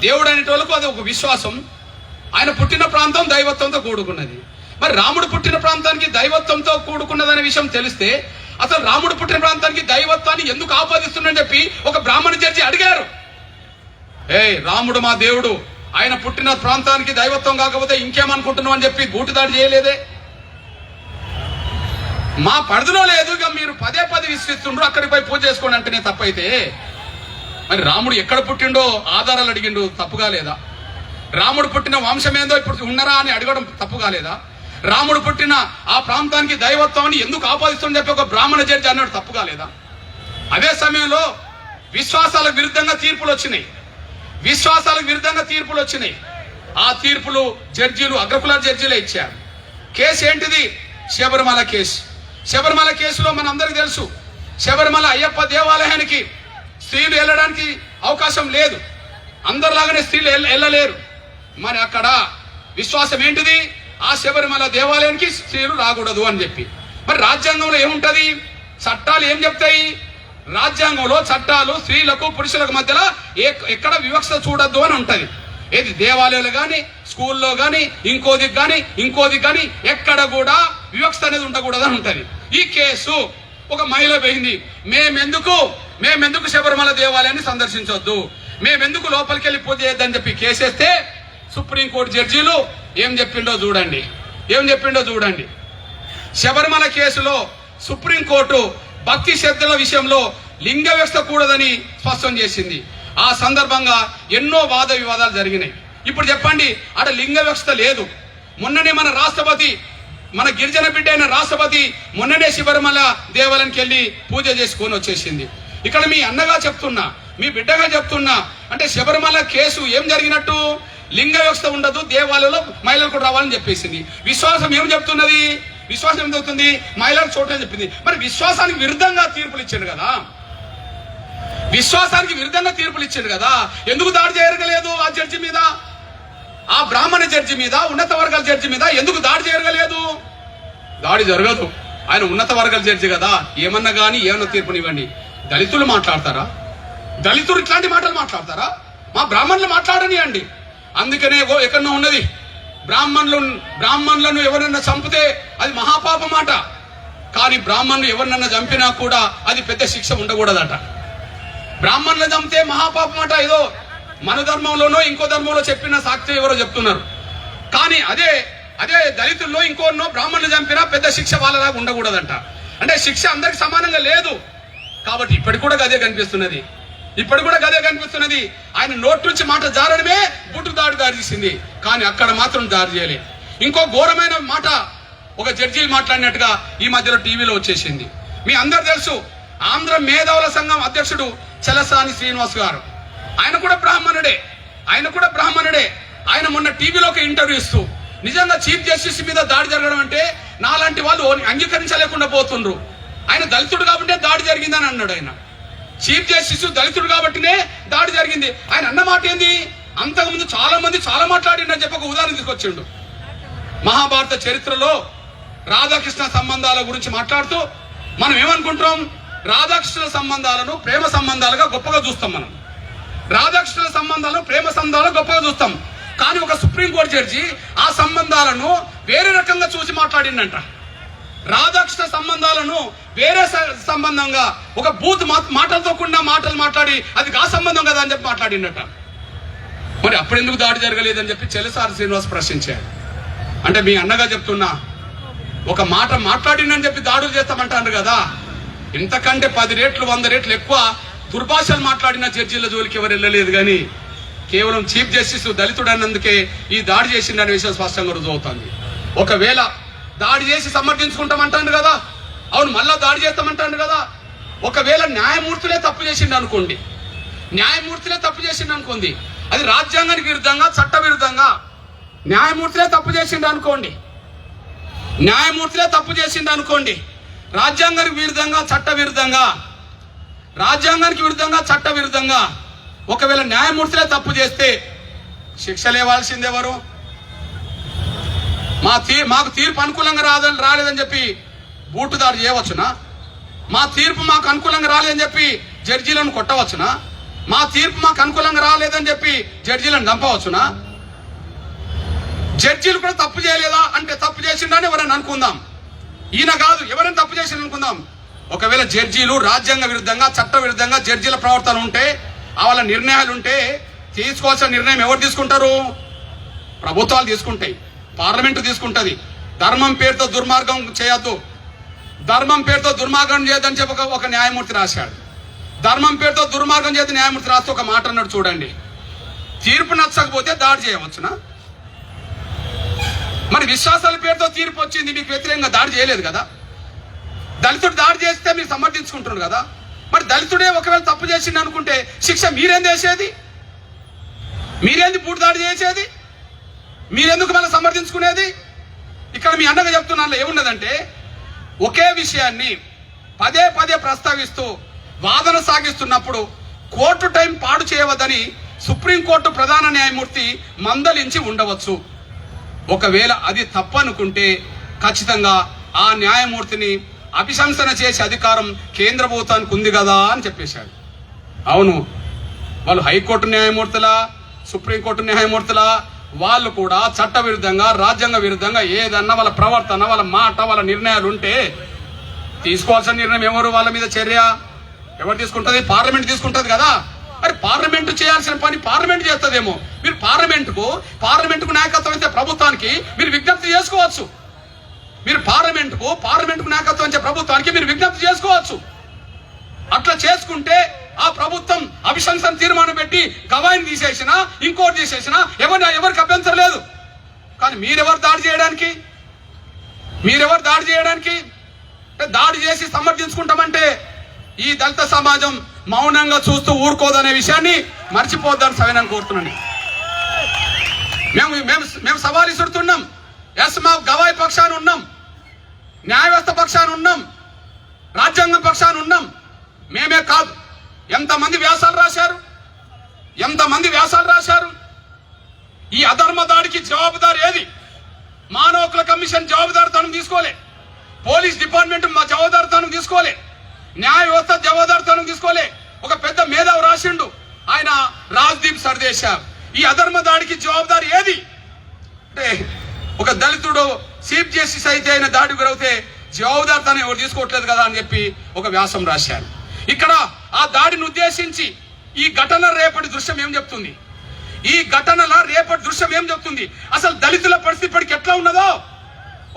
దేవుడు అనేటోళ్ళకు అది ఒక విశ్వాసం. ఆయన పుట్టిన ప్రాంతం దైవత్వంతో కూడుకున్నది. మరి రాముడు పుట్టిన ప్రాంతానికి దైవత్వంతో కూడుకున్నదనే విషయం తెలిస్తే అసలు రాముడు పుట్టిన ప్రాంతానికి దైవత్వాన్ని ఎందుకు ఆపాదిస్తున్నారని చెప్పి ఒక బ్రాహ్మణ జడ్జి అడిగారు. రాముడు మా దేవుడు, ఆయన పుట్టిన ప్రాంతానికి దైవత్వం కాకపోతే ఇంకేమనుకుంటున్నావు అని చెప్పి బూటుదాడి చేయలేదే. మా పరిధిలో లేదు, ఇక మీరు పదే విశ్వసిస్తుండ్రు, అక్కడికి పోయి పూజ చేసుకోండి అంటేనే తప్పైతే మరి రాముడు ఎక్కడ పుట్టిండో ఆధారాలు అడిగిండు, తప్పుగా లేదా? రాముడు పుట్టిన వంశం ఏందో ఇప్పుడు ఉన్నారా అని అడగడం తప్పుగా లేదా? రాముడు పుట్టిన ఆ ప్రాంతానికి దైవత్వాన్ని ఎందుకు ఆపాదిస్తుందని చెప్పి ఒక బ్రాహ్మణ జడ్జి అన్నాడు, తప్పుగా లేదా? అదే సమయంలో విశ్వాసాలకు విరుద్ధంగా తీర్పులు వచ్చినాయి. ఆ తీర్పులు జడ్జీలు అగ్రకుల జడ్జీలే ఇచ్చారు. కేసు ఏంటిది? శబరిమల కేసులో మనందరికీ తెలుసు, శబరిమల అయ్యప్ప దేవాలయానికి స్త్రీలు వెళ్ళడానికి అవకాశం లేదు, అందరిలాగానే స్త్రీలు వెళ్ళలేరు. మరి అక్కడ విశ్వాసం ఏంటిది? ఆ శబరిమల దేవాలయానికి స్త్రీలు రాకూడదు అని చెప్పి. మరి రాజ్యాంగంలో ఏముంటది? చట్టాలు ఏం చెప్తాయి? రాజ్యాంగంలో చట్టాలు స్త్రీలకు పురుషులకు మధ్యలో ఎక్కడ వివక్ష చూడొద్దు అని ఉంటది. ఏది దేవాలయాలు కానీ స్కూల్లో కానీ ఇంకోది కానీ ఎక్కడ కూడా వివక్ష అనేది ఉండకూడదు అని ఉంటది. ఈ కేసు ఒక మహిళ పోయింది, మేమెందుకు శబరిమల దేవాలయాన్ని సందర్శించొద్దు, మేమెందుకు లోపలికి వెళ్ళి పూజ చేయొద్దని చెప్పి కేసేస్తే సుప్రీంకోర్టు జడ్జీలు ఏం చెప్పిండో చూడండి. శబరిమల కేసులో సుప్రీంకోర్టు భక్తి శ్రద్ధల విషయంలో లింగ వ్యవస్థ కూడదని స్పష్టం చేసింది. ఆ సందర్భంగా ఎన్నో వాద వివాదాలు జరిగినాయి. ఇప్పుడు చెప్పండి, అక్కడ లింగ వ్యవస్థ లేదు. మొన్ననే మన గిరిజన బిడ్డ అయిన రాష్ట్రపతి మొన్ననే శబరిమల దేవాలయానికి వెళ్ళి పూజ చేసుకొని వచ్చేసింది. ఇక్కడ మీ అన్నగా చెప్తున్నా, మీ బిడ్డగా చెప్తున్నా, అంటే శబరిమల కేసు ఏం జరిగినట్టు? లింగ వ్యవస్థ ఉండదు, దేవాలయంలో మహిళలు కూడా రావాలని చెప్పేసింది. విశ్వాసం ఏం చెప్తున్నది? విశ్వాసం ఏం చెప్తుంది? మహిళలకు చోటని చెప్పింది. మరి విశ్వాసానికి విరుద్ధంగా తీర్పులు ఇచ్చాడు కదా, ఎందుకు దాడి చేయగలేదు ఆ జడ్జి మీద? ఆ బ్రాహ్మణ జడ్జి మీద, ఉన్నత వర్గాల జడ్జి మీద ఎందుకు దాడి చేయగలేదు? దాడి జరగదు, ఆయన ఉన్నత వర్గాల జడ్జి కదా, ఏమన్నా కానీ ఏమన్నా తీర్పునివ్వండి. దళితులు మాట్లాడతారా? దళితులు ఇట్లాంటి మాటలు మాట్లాడతారా? మా బ్రాహ్మణులు మాట్లాడనియండి. అందుకనే ఎక్కడో ఉన్నది, బ్రాహ్మణులను ఎవరన్నా చంపితే అది మహాపాప మాట, కానీ బ్రాహ్మణులు ఎవరినన్నా చంపినా కూడా అది పెద్ద శిక్ష ఉండకూడదట. బ్రాహ్మణులు చంపితే మహాపాప మాట ఏదో మన ధర్మంలోనో ఇంకో ధర్మంలో చెప్పిన సాక్ష్యం ఎవరో చెప్తున్నారు. కానీ అదే దళితుల్లో ఇంకోనో బ్రాహ్మణులు చంపినా పెద్ద శిక్ష వాళ్ళలాగా ఉండకూడదంట. అంటే శిక్ష అందరికి సమానంగా లేదు కాబట్టి ఇప్పటికి కూడా గదే కనిపిస్తున్నది. ఆయన నోటి నుంచి మాట జారడమే బూటుకు దారి తీసింది, కానీ అక్కడ మాత్రం దారి చేయలే. ఇంకో ఘోరమైన మాట ఒక జడ్జి మాట్లాడినట్టుగా ఈ మధ్యలో టీవీలో వచ్చేసింది. మీ అందరు తెలుసు, ఆంధ్ర మేధావుల సంఘం అధ్యక్షుడు చలసాని శ్రీనివాస్ గారు, ఆయన కూడా బ్రాహ్మణుడే. ఆయన మొన్న టీవీలో ఒక ఇంటర్వ్యూ ఇస్తూ నిజంగా చీఫ్ జస్టిస్ మీద దాడి జరగడం అంటే నాలాంటి వాళ్ళు అంగీకరించలేకుండా పోతుండ్రు. ఆయన దళితుడు కాబట్టే దాడి జరిగిందని అన్నాడు. ఆయన చీఫ్ జస్టిస్ దళితుడు కాబట్టినే దాడి జరిగింది. ఆయన అన్న మాట ఏంది, అంతకుముందు చాలా మంది చాలా మాట్లాడిండని చెప్పి ఒక ఉదాహరణ తీసుకొచ్చిండు. మహాభారత చరిత్రలో రాధాకృష్ణ సంబంధాల గురించి మాట్లాడుతూ మనం ఏమనుకుంటాం, రాధాకృష్ణ సంబంధాలను ప్రేమ సంబంధాలుగా గొప్పగా చూస్తాం. మనం రాధాకృష్ణ సంబంధాలను ప్రేమ సంబంధాలుగా గొప్పగా చూస్తాం. కానీ ఒక సుప్రీంకోర్టు జడ్జి ఆ సంబంధాలను వేరే రకంగా చూసి మాట్లాడిండంట. రాధాకృష్ణ సంబంధాలను వేరే సంబంధంగా ఒక బూత్ మాటలతో కూడిన మాటలు మాట్లాడి అది కా సంబంధం కదా అని చెప్పి మాట్లాడిండట. మరి అప్పుడెందుకు దాడి జరగలేదని చెప్పి చెలసాని శ్రీనివాస్ ప్రశ్నించాడు. అంటే మీ అన్నగా చెప్తున్నా, ఒక మాట మాట్లాడిందని చెప్పి దాడులు చేస్తామంటారు కదా, ఇంతకంటే 10 రెట్లు 100 రెట్లు ఎక్కువ దుర్భాషలు మాట్లాడిన జడ్జీల జోలికి ఎవరు వెళ్ళలేదు. కానీ కేవలం చీఫ్ జస్టిస్ దళితుడు అన్నందుకే ఈ దాడి చేసిందనే విషయం స్పష్టంగా రుజువుతోంది. ఒకవేళ దాడి చేసి సమర్థించుకుంటామంటాను కదా, అవును మళ్ళా దాడి చేస్తామంటాను కదా, ఒకవేళ న్యాయమూర్తులే తప్పు చేసిండు అనుకోండి, అది రాజ్యాంగానికి విరుద్ధంగా చట్ట విరుద్ధంగా న్యాయమూర్తులే తప్పు చేసిండు అనుకోండి, రాజ్యాంగానికి విరుద్ధంగా చట్ట విరుద్ధంగా ఒకవేళ న్యాయమూర్తులే తప్పు చేస్తే శిక్షలు ఇవ్వాల్సింది ఎవరు? మాకు తీర్పు అనుకూలంగా రాలేదని చెప్పి బూటుదారు చేయవచ్చునా? మా తీర్పు మాకు అనుకూలంగా రాలేదని చెప్పి జడ్జీలను కొట్టవచ్చునా? మా తీర్పు మాకు అనుకూలంగా రాలేదని చెప్పి జడ్జీలను చంపవచ్చునా? జడ్జీలు కూడా తప్పు చేయలేదా అంటే తప్పు చేసిండని ఎవరైనా అనుకుందాం, ఈయన కాదు ఎవరైనా తప్పు చేసిండు అనుకుందాం. ఒకవేళ జడ్జీలు రాజ్యాంగ విరుద్ధంగా చట్ట విరుద్ధంగా జడ్జీల ప్రవర్తన ఉంటే, వాళ్ళ నిర్ణయాలు ఉంటే తీసుకోవాల్సిన నిర్ణయం ఎవరు తీసుకుంటారు? ప్రభుత్వాలు తీసుకుంటాయి, పార్లమెంటు తీసుకుంటది. ధర్మం పేరుతో దుర్మార్గం చేయొద్దు, చేయొద్దని చెప్పి ఒక న్యాయమూర్తి రాశాడు. ధర్మం పేరుతో దుర్మార్గం చేద్దు న్యాయమూర్తి రాస్తే ఒక మాట అన్నాడు చూడండి, తీర్పు నచ్చకపోతే దాడి చేయవచ్చునా? మరి విశ్వాసాల పేరుతో తీర్పు వచ్చింది, మీకు వ్యతిరేకంగా దాడి చేయలేదు కదా. దళితుడు దాడి చేస్తే మీరు సమర్థించుకుంటున్నారు కదా. మరి దళితుడే ఒకవేళ తప్పు చేసింది అనుకుంటే శిక్ష మీరేంది వేసేది? మీరేంది పూర్తి దాడి చేసేది? మీరెందుకు మళ్ళీ సమర్థించుకునేది? ఇక్కడ మీ అన్నగా చెప్తున్నాను ఏమున్నదంటే, ఒకే విషయాన్ని పదే ప్రస్తావిస్తూ వాదన సాగిస్తున్నప్పుడు కోర్టు టైం పాడు చేయవద్దని సుప్రీంకోర్టు ప్రధాన న్యాయమూర్తి మందలించి ఉండవచ్చు. ఒకవేళ అది తప్పనుకుంటే ఖచ్చితంగా ఆ న్యాయమూర్తిని అభిశంసన చేసే అధికారం కేంద్ర ప్రభుత్వానికి ఉంది కదా అని చెప్పేశాడు. అవును, వాళ్ళు హైకోర్టు న్యాయమూర్తులా సుప్రీంకోర్టు న్యాయమూర్తులా వాళ్ళు కూడా చట్ట విరుద్ధంగా రాజ్యాంగ విరుద్ధంగా ఏదన్నా వాళ్ళ ప్రవర్తన వాళ్ళ మాట వాళ్ళ నిర్ణయాలు ఉంటే తీసుకోవాల్సిన నిర్ణయం ఎవరు? వాళ్ళ మీద చర్య ఎవరు తీసుకుంటది? పార్లమెంట్ తీసుకుంటది కదా. మరి పార్లమెంట్ చేయాల్సిన పని పార్లమెంట్ చేస్తుందేమో. మీరు పార్లమెంటుకు నాయకత్వం ఇచ్చే ప్రభుత్వానికి మీరు విజ్ఞప్తి చేసుకోవచ్చు. పార్లమెంటుకు నాయకత్వం ఇచ్చే ప్రభుత్వానికి మీరు విజ్ఞప్తి చేసుకోవచ్చు. అట్లా చేసుకుంటే ఆ ప్రభుత్వం అభిశంసన తీర్మానం పెట్టి గవాయిని తీసేసినా ఇంకోటి తీసేసినా ఎవరికి అభ్యంతరం లేదు. కానీ మీరెవరు దాడి చేయడానికి దాడి చేసి సమర్థించుకుంటామంటే ఈ దళిత సమాజం మౌనంగా చూస్తూ ఊరుకోదనే విషయాన్ని మర్చిపోద్దని సవినని కోరుతున్నాను. మేము సవాల్ ఇస్తున్నాం. ఎస్, మా గవాయి పక్షాన ఉన్నాం, న్యాయ వ్యవస్థ పక్షాన ఉన్నాం, రాజ్యాంగం పక్షాన ఉన్నాం. మేమే కాదు, ఎంతమంది వ్యాసాలు రాశారు. ఈ అధర్మ దాడికి జవాబుదారు ఏది? మానవ హక్కుల కమిషన్ జవాబుదారితనం తీసుకోలే, పోలీస్ డిపార్ట్మెంట్ మా జవాబుదారితనం తీసుకోలే, న్యాయ వ్యవస్థ జవాబుదారితనం తీసుకోలే. ఒక పెద్ద మేధావి రాసిండు, ఆయన రాజ్దీప్ సర్దేశాయ్. ఈ అధర్మ దాడికి జవాబుదారి ఏది అంటే, ఒక దళితుడు చీఫ్ జస్టిస్ అయితే ఆయన దాడి గురవుతే జవాబుదారితనం ఎవరు తీసుకోవట్లేదు కదా అని చెప్పి ఒక వ్యాసం రాశారు. ఇక్కడ ఆ దాడిని ఉద్దేశించి ఈ ఘటన రేపటి దృశ్యం ఏం చెప్తుంది? అసలు దళితుల పరిస్థితి ఇప్పటికి ఎట్లా ఉన్నదో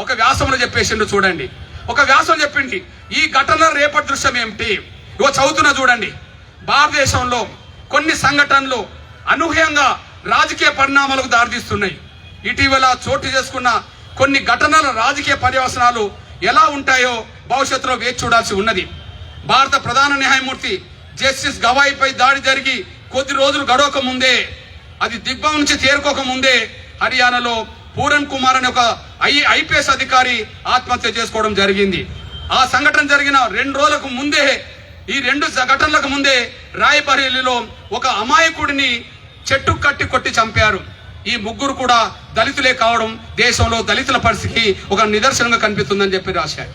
ఒక వ్యాసంలో చెప్పేసిండు చూడండి. ఒక వ్యాసం చెప్పింది. ఈ ఘటన రేపటి దృశ్యం ఏమిటి? ఇగో చదువుతున్నా చూడండి. భారతదేశంలో కొన్ని సంఘటనలు అనూహ్యంగా రాజకీయ పరిణామాలకు దారితీస్తున్నాయి. ఇటీవల చోటు చేసుకున్న కొన్ని ఘటనల రాజకీయ పర్యవసనాలు ఎలా ఉంటాయో భవిష్యత్తులో వేచి చూడాల్సి ఉన్నది. భారత ప్రధాన న్యాయమూర్తి జస్టిస్ గవాయిపై దాడి జరిగి కొద్ది రోజులు గడవక ముందే, అది దిగ్భం నుంచి చేరుకోక ముందే హర్యానాలో పూరన్ కుమార్ అనే ఒక ఐపీఎస్ అధికారి ఆత్మహత్య చేసుకోవడం జరిగింది. ఆ సంఘటన జరిగిన 2 రోజులకు ముందే, ఈ 2 ఘటనలకు ముందే రాయ్బరేలీలో ఒక అమాయకుడిని చెట్టు కట్టి కొట్టి చంపారు. ఈ ముగ్గురు కూడా దళితులే కావడం దేశంలో దళితుల పరిస్థితికి ఒక నిదర్శనంగా కనిపిస్తుందని చెప్పి రాశారు.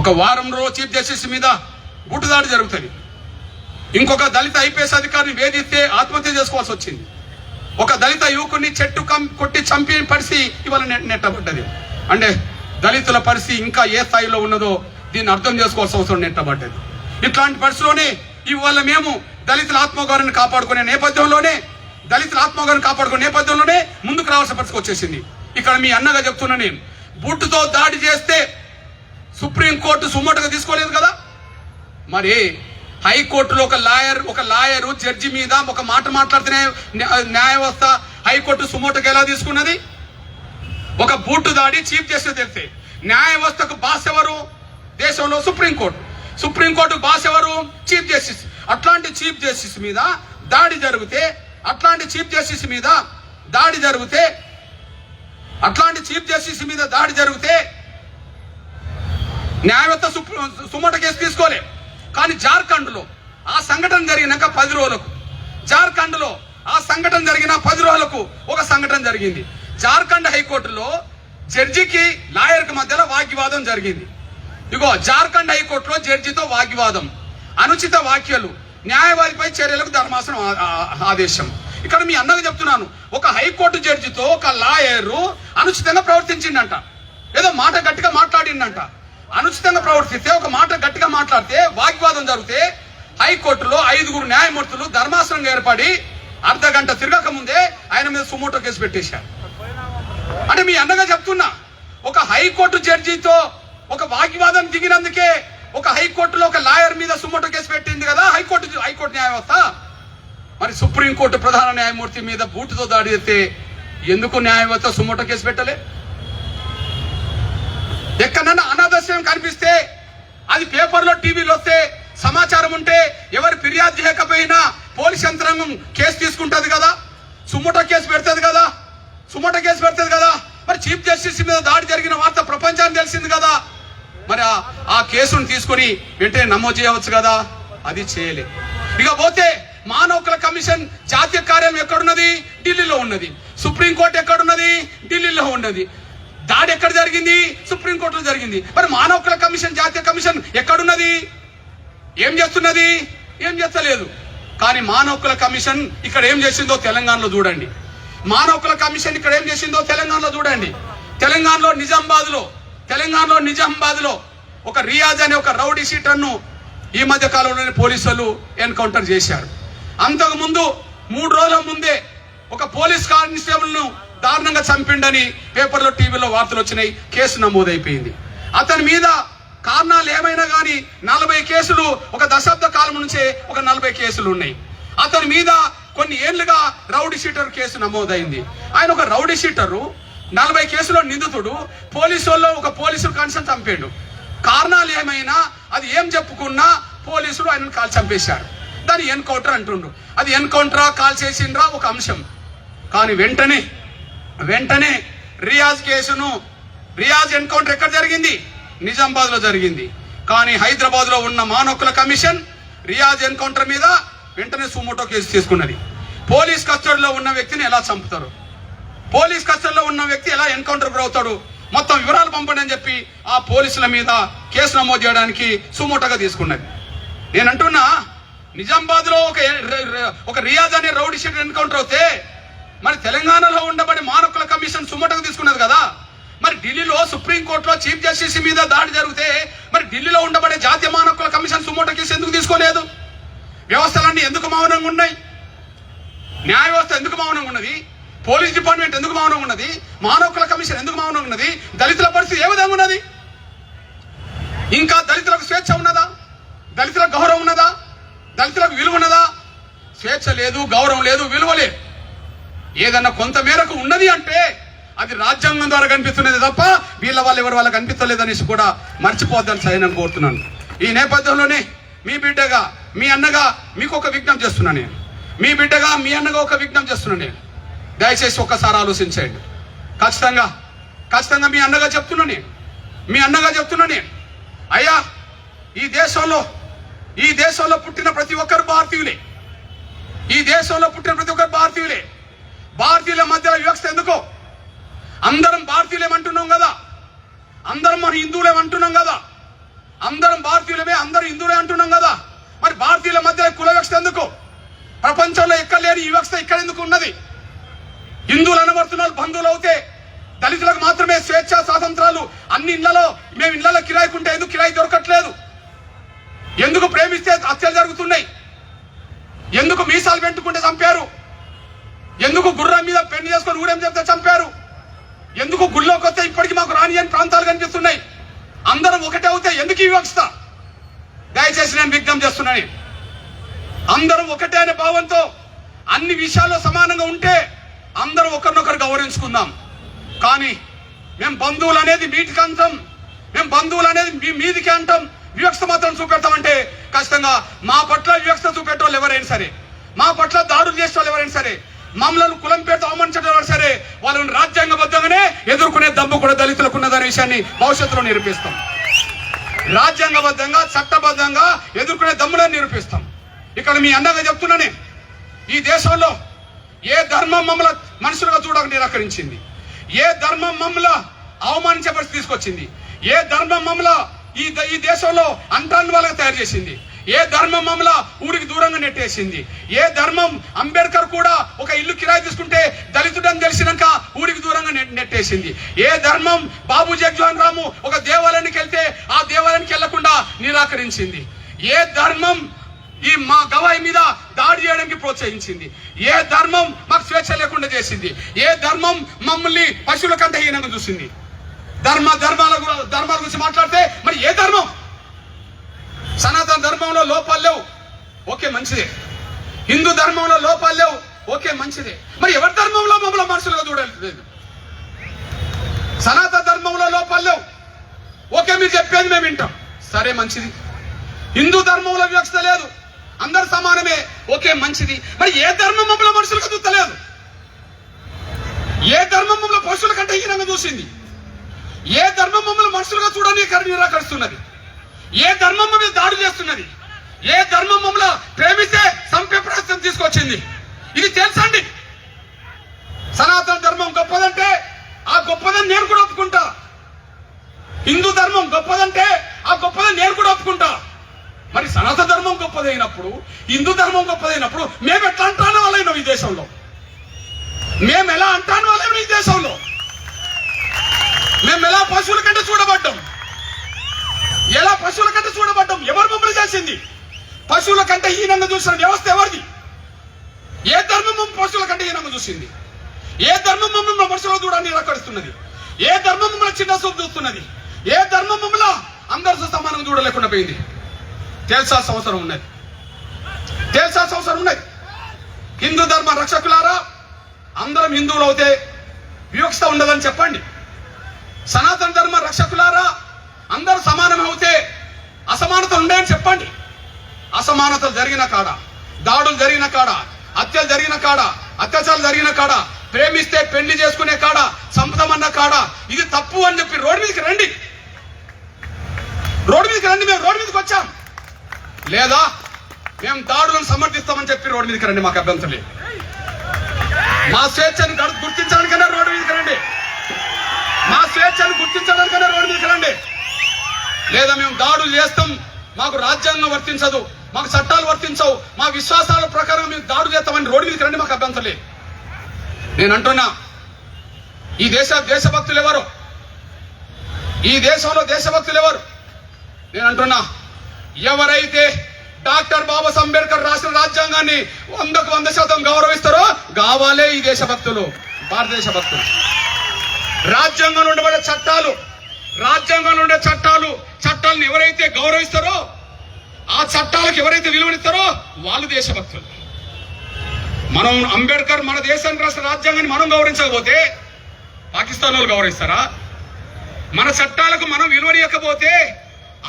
ఒక వారంలో చీఫ్ జస్టిస్ మీద గుట్టుదాడి జరుగుతుంది. ఇంకొక దళిత ఐపీఎస్ అధికారిని వేధిస్తే ఆత్మహత్య చేసుకోవాల్సి వచ్చింది. ఒక దళిత యువకుడిని చెట్టు కొట్టి చంపి పరిస్థితి ఇవాళ నెట్టబడ్డది. అంటే దళితుల పరిస్థితి ఇంకా ఏ స్థాయిలో ఉన్నదో దీన్ని అర్థం చేసుకోవాల్సిన అవసరం నెట్టబడ్డది. ఇట్లాంటి పరిస్థితిలోనే ఇవాళ మేము దళితుల ఆత్మగౌరవాన్ని కాపాడుకునే నేపథ్యంలోనే ముందుకు రావాల్సిన పరిస్థితి వచ్చేసింది. ఇక్కడ మీ అన్నగా చెప్తున్నా, నేను బూటుతో దాడి చేస్తే సుప్రీంకోర్టు సుమోటుగా తీసుకోలేదు కదా. మరి హైకోర్టులో ఒక లాయరు జడ్జి మీద ఒక మాట మాట్లాడితే న్యాయ వ్యవస్థ హైకోర్టు సుమోటుగా ఎలా తీసుకున్నది? ఒక బూటు దాడి చీఫ్ జస్టిస్ తెలిస్తే న్యాయ వ్యవస్థకు బాస్ ఎవరు? దేశంలో సుప్రీంకోర్టు బాస్ ఎవరు? Chief justice. అట్లాంటి చీఫ్ జస్టిస్ మీద దాడి జరిగితే న్యాయవ్యవస్థ సుమోట కేసు తీసుకోలే. కానీ జార్ఖండ్ లో ఆ సంఘటన జరిగినాక 10 రోజులకు ఒక సంఘటన జరిగింది. జార్ఖండ్ హైకోర్టులో జడ్జికి లాయర్కి మధ్యలో వాగ్వివాదం జరిగింది. ఇగో జార్ఖండ్ హైకోర్టులో జడ్జితో వాగ్వివాదం, అనుచిత వ్యాఖ్యలు, న్యాయవాదిపై చర్యలకు ధర్మాసనం ఆదేశం. ఇక్కడ మీ అన్నకు చెప్తున్నాను, ఒక హైకోర్టు జడ్జితో ఒక లాయరు అనుచితంగా ప్రవర్తించిందంట. ఏదో మాట గట్టిగా మాట్లాడిందంట. అనుచితంగా ప్రవర్తిస్తే, ఒక మాట గట్టిగా మాట్లాడితే వాగ్వివాదం జరిగితే హైకోర్టులో 5 న్యాయమూర్తులు ధర్మాసనం ఏర్పడి అర్ధగంట తిరగక ముందే ఆయన మీద సుమోటో కేసు పెట్టేశారు. అంటే మీ అన్నగా చెప్తున్నా, ఒక హైకోర్టు జడ్జితో ఒక వాగ్వివాదం దిగినందుకే ఒక హైకోర్టులో ఒక లాయర్ మీద సుమోటో కేసు పెట్టింది కదా హైకోర్టు న్యాయ వ్యవస్థ. మరి సుప్రీంకోర్టు ప్రధాన న్యాయమూర్తి మీద బూటుతో దాడి చేస్తే ఎందుకు న్యాయ వ్యవస్థ సుమోటో కేసు పెట్టలే? ఎక్కడన్నా అనాదర్శం కనిపిస్తే, అది పేపర్లో టీవీలో వస్తే, సమాచారం ఉంటే, ఎవరు ఫిర్యాదు చేయకపోయినా పోలీస్ యంత్రాంగం కేసు తీసుకుంటది కదా, సుమోటో కేసు పెడుతుంది కదా. మరి చీఫ్ జస్టిస్ మీద దాడి జరిగిన వార్త ప్రపంచానికి తెలిసింది కదా. మరి ఆ కేసును తీసుకొని వెంటనే నమోదు చేయవచ్చు కదా, అది చేయలే. ఇక పోతే మానవ హక్కుల కమిషన్ జాతీయ కార్యాలయం ఎక్కడున్నది? ఢిల్లీలో ఉన్నది. సుప్రీంకోర్టు ఎక్కడున్నది? ఢిల్లీలో ఉన్నది. దాడి ఎక్కడ జరిగింది? సుప్రీంకోర్టులో జరిగింది. మరి మానవ హక్కుల కమిషన్ జాతీయ కమిషన్ ఎక్కడున్నది? ఏం చేస్తున్నది? ఏం చేస్తలేదు. కానీ మానవ హక్కుల కమిషన్ ఇక్కడ ఏం చేసిందో తెలంగాణలో చూడండి. తెలంగాణలో నిజామాబాద్ లో ఒక రియాజ్ అనే ఒక రౌడీ షీటర్ ను ఈ మధ్య కాలంలోనే పోలీసులు ఎన్కౌంటర్ చేశారు. అంతకుముందు 3 రోజుల ముందే ఒక పోలీస్ కానిస్టేబుల్ ను దారుణంగా చంపిండని పేపర్లో టీవీలో వార్తలు వచ్చినాయి. కేసు నమోదైపోయింది. అతని మీద కారణాలు ఏమైనా కానీ 40 కేసులు, ఒక దశాబ్ద కాలం నుంచే ఒక 40 కేసులు ఉన్నాయి. అతని మీద కొన్ని ఏళ్లుగా రౌడీ షీటర్ కేసు నమోదైంది. ఆయన ఒక రౌడీ షీటరు, 40 కేసులో నిందితుడు. ఒక పోలీసులు కాన్సన్ చంపాడు. కారణాలు ఏమైనా, అది ఏం చెప్పుకున్నా పోలీసులు ఆయనను కాల్ చంపేశారు. దాన్ని ఎన్కౌంటర్ అంటుండ్రు. అది ఎన్కౌంటరా, కాల్ చేసిండ్రా ఒక అంశం. కానీ వెంటనే రియాజ్ ఎన్కౌంటర్ ఎక్కడ జరిగింది? నిజామాబాద్ లో జరిగింది. కానీ హైదరాబాద్ లో ఉన్న మానవ హక్కుల కమిషన్ రియాజ్ ఎన్కౌంటర్ మీద వెంటనే సుమోటో కేసు తీసుకున్నది. పోలీస్ కస్టడీలో ఉన్న వ్యక్తిని ఎలా చంపుతారు? పోలీస్ కస్టడీలో ఉన్న వ్యక్తి ఎలా ఎన్కౌంటర్ గురవుతాడు? మొత్తం వివరాలు పంపండి అని చెప్పి ఆ పోలీసుల మీద కేసు నమోదు చేయడానికి సుమోటోగా తీసుకున్నది. నేను అంటున్నా, నిజామాబాద్ లో ఒక రియాజ్ అనే రౌడీ షీటర్ ఎన్కౌంటర్ అవుతే మరి తెలంగాణలో ఉండబడి మానవ హక్కుల కమిషన్ సుమోటోగా తీసుకున్నది కదా. మరి ఢిల్లీలో సుప్రీంకోర్టులో చీఫ్ జస్టిస్ మీద దాడి జరిగితే మరి ఢిల్లీలో ఉండబడే జాతీయ మానవ హక్కుల కమిషన్ సుమోటో కేసు ఎందుకు తీసుకోలేదు? వ్యవస్థలన్నీ ఎందుకు మౌనంగా ఉన్నాయి? న్యాయ వ్యవస్థ ఎందుకు మౌనంగా ఉన్నది? పోలీస్ డిపార్ట్మెంట్ ఎందుకు మౌనంగా ఉన్నది? మానవ హక్కుల కమిషన్ ఎందుకు మౌనంగా ఉన్నది? దళితుల పరిస్థితి ఏ విధంగా ఉన్నది? ఇంకా దళితులకు స్వేచ్ఛ ఉన్నదా? దళితులకు గౌరవం ఉన్నదా? దళితులకు విలువ ఉన్నదా? స్వేచ్ఛ లేదు, గౌరవం లేదు, విలువ లేదు. ఏదన్నా కొంత మేరకు ఉన్నది అంటే అది రాజ్యాంగం ద్వారా కనిపిస్తున్నది తప్ప వీళ్ళ వాళ్ళు ఎవరు వాళ్ళకి కనిపించలేదనేసి కూడా మర్చిపోద్దని సైన్యం కోరుతున్నాను. ఈ నేపథ్యంలోనే మీ బిడ్డగా, మీ అన్నగా మీకు ఒక విజ్ఞప్తి చేస్తున్నాను నేను. మీ బిడ్డగా, మీ అన్నగా ఒక విజ్ఞప్తి చేస్తున్నాను నేను. దయచేసి ఒక్కసారి ఆలోచించండి. ఖచ్చితంగా మీ అన్నగా చెప్తున్నా నేను. అయ్యా, ఈ దేశంలో పుట్టిన ప్రతి ఒక్కరు భారతీయులే. భారతీయుల మధ్యలో వివక్ష ఎందుకో? అందరం భారతీయులేమంటున్నాం కదా, అందరం మన హిందువులేమంటున్నాం కదా, అందరం భారతీయులమే, అందరూ హిందువులే అంటున్నాం కదా. మరి భారతీయుల మధ్య కుల వివక్ష ఎందుకు? ప్రపంచంలో ఎక్కడ లేని ఈ వివక్ష ఇక్కడ ఎందుకు ఉన్నది? హిందువులు అనబడుతున్న బంధువులు అవుతే దళితులకు మాత్రమే స్వేచ్ఛ స్వాతంత్రాలు. అన్ని ఇళ్లలో మేము ఇళ్లలో కిరాయికుంటే ఎందుకు కిరాయి దొరకట్లేదు? ఎందుకు ప్రేమిస్తే హత్యలు జరుగుతున్నాయి? ఎందుకు మీసాలు పెట్టుకుంటే చంపారు? ఎందుకు గుర్రం మీద పెళ్లి చేసుకొని ఊరేం చెప్తే చంపారు? ఎందుకు గుళ్ళోకి వస్తే ఇప్పటికీ మాకు రానియని ప్రాంతాలు కనిపిస్తున్నాయి? అందరం ఒకటే అవుతే ఎందుకు ఈ వివక్ష? దయచేసి నేను విజ్ఞప్తి చేస్తున్నాను. అందరం ఒకటే అనే భావంతో అన్ని విషయాల్లో సమానంగా ఉంటే అందరం ఒకరినొకరు గౌరవించుకుందాం. కానీ మేము బంధువులు అనేది మీటికి అంటాం, మేము బంధువులు అనేది మీదికి అంటాం, వివక్ష మాత్రం చూపెడతామంటే ఖచ్చితంగా మా పట్ల వివక్ష చూపెట్టేవాళ్ళు ఎవరైనా సరే, మా పట్ల దాడులు చేసే వాళ్ళు ఎవరైనా సరే, మమ్మల్ని కులం పేరుతో అవమానించడం ఎవరు సరే, వాళ్ళని రాజ్యాంగబద్ధంగానే ఎదుర్కొనే దమ్ము కూడా దళితులకు ఉన్నదనే విషయాన్ని భవిష్యత్తులో నిరూపిస్తాం. రాజ్యాంగబద్ధంగా, చట్టబద్ధంగా ఎదుర్కొనే దమ్ములను నిరూపిస్తాం. ఇక్కడ మీ అన్నగా చెప్తున్నానే, ఈ దేశంలో ఏ ధర్మం మమ్మల్ని మనుషులుగా చూడక నిరాకరించింది, ఏ ధర్మం మమ్మల్ని అవమానించే పరిస్థితి తీసుకొచ్చింది, ఏ ధర్మం మమ్మల్ని ఈ దేశంలో అంటాన్ని వాళ్ళగా తయారు చేసింది, ఏ ధర్మం మమ్మల్ని ఊరికి దూరంగా నెట్టేసింది, ఏ ధర్మం అంబేద్కర్ కూడా ఒక ఇల్లు కిరాయి తీసుకుంటే దళితుడని తెలిసినాక ఊరికి దూరంగా నెట్టేసింది, ఏ ధర్మం బాబు జగ్జీవన్ రాము ఒక దేవాలయానికి వెళ్తే ఆ దేవాలయానికి వెళ్లకుండా నిరాకరించింది, ఏ ధర్మం ఈ మా గవాయి మీద దాడి చేయడానికి ప్రోత్సహించింది, ఏ ధర్మం మాకు స్వేచ్ఛ లేకుండా చేసింది, ఏ ధర్మం మమ్మల్ని పశువుల కంటే హీనంగా చూసింది. ధర్మాల గురించి మాట్లాడితే మరి ఏ ధర్మం? సనాతన ధర్మంలో లోపాలు లేవు, ఓకే మంచిదే. హిందూ ధర్మంలో లోపాలు లేవు, ఓకే మంచిదే. మరి ఎవరి ధర్మంలో మమ్మల్ని మనుషులుగా చూడలేదు? సనాతన ధర్మంలో లోపాలు లేవు, ఓకే మీరు చెప్పేది మేము వింటాం, సరే మంచిది. హిందూ ధర్మంలో వివక్ష లేదు, అందరు సమానమే, ఓకే మంచిది. మరి ఏ ధర్మం మమ్మల్ని మనుషులుగా చూస్తలేదు? ఏ ధర్మం మమ్మల్ని పశువుల కంటే హీనంగా చూసింది? ఏ ధర్మం మమ్మల్ని మనుషులుగా చూడని నిరాకరిస్తున్నది? ఏ ధర్మం మీద దాడి చేస్తున్నది? ఏ ధర్మం మమ్మల్ని ప్రేమిస్తే సంపే ప్రయత్నం తీసుకొచ్చింది? ఇది తెలుసండి. సనాతన ధర్మం గొప్పదంటే ఆ గొప్పదని నేను కూడా ఒప్పుకుంటా. హిందూ ధర్మం గొప్పదంటే ఆ గొప్పదని నేను కూడా ఒప్పుకుంటా. మరి సనాతన ధర్మం గొప్పదైనప్పుడు, హిందూ ధర్మం గొప్పదైనప్పుడు మేము ఎట్లా అంటాను వాళ్ళైనా ఈ దేశంలో? మేము ఎలా అంటాను వాళ్ళైనా ఈ దేశంలో? మేము ఎలా పశువుల కంటే చూడబడ్డాం? ఎలా పశువుల కంటే చూడబడ్డాం? ఎవరు మమ్మల్ని చేసింది? పశువుల కంటే హీనంగా చూసిన వ్యవస్థ ఎవరిది? ఏ ధర్మం మమ్మల్ని పశువుల కంటే హీనంగా చూసింది? ఏ ధర్మం మమ్మల్ని మనుషులు చూడని నిరాకరిస్తున్నది? ఏ ధర్మం మమ్మల్ని చిన్న చూపు చూస్తున్నది? ఏ ధర్మం మమ్మల్ని అందరితో సమానంగా చూడలేకుండా పోయింది? తేల్చాల్సిన అవసరం ఉన్నది. హిందూ ధర్మ రక్షకులారా, అందరం హిందువులు అవుతే వివక్ష ఉండదని చెప్పండి. సనాతన ధర్మ రక్షకులారా, అందరూ సమానం అవుతే అసమానతలు ఉండేని చెప్పండి. అసమానతలు జరిగిన కాడ, దాడులు జరిగిన కాడ, హత్యలు జరిగిన కాడ, అత్యాచారాలు జరిగిన కాడ, ప్రేమిస్తే పెళ్లి చేసుకునే కాడ, సంపదమన్న కాడ ఇది తప్పు అని చెప్పి రోడ్డు మీదకి రండి. మేము రోడ్డు మీదకి వచ్చాం. లేదా మేము దాడులను సమర్థిస్తామని చెప్పి రోడ్డు మీదకి రండి, మాకు అభ్యంతరం లేదు. మా స్వేచ్ఛను గుర్తించడానికైనా రోడ్డు మీదకి రండి. మా స్వేచ్ఛను గుర్తించడానికైనా రోడ్డు మీదకి రండి. లేదా మేము దాడులు చేస్తాం, మాకు రాజ్యాంగం వర్తించదు, మాకు చట్టాలు వర్తించవు, మా విశ్వాసాల ప్రకారం మేము దాడులు చేస్తామని రోడ్డు మీదకి రండి, మాకు అభ్యంతరం లేదు. నేను అంటున్నా, ఈ దేశభక్తులు ఎవరు? ఈ దేశంలో దేశభక్తులు ఎవరు? నేను అంటున్నా, ఎవరైతే డాక్టర్ బాబాసాహెబ్ అంబేద్కర్ రాసిన రాజ్యాంగాన్ని 100% గౌరవిస్తారో కావాలే ఈ దేశభక్తులు, భారతదేశ భక్తులు. రాజ్యాంగంలో ఉండబడే చట్టాలు, రాజ్యాంగంలో ఉండే చట్టాలను ఎవరైతే గౌరవిస్తారో, ఆ చట్టాలకు ఎవరైతే విలువనిస్తారో వాళ్ళు దేశభక్తులు. మనం అంబేద్కర్ మన దేశానికి రాసిన రాజ్యాంగాన్ని మనం గౌరవించకపోతే పాకిస్తాన్ వాళ్ళు గౌరవిస్తారా? మన చట్టాలకు మనం విలువనియకపోతే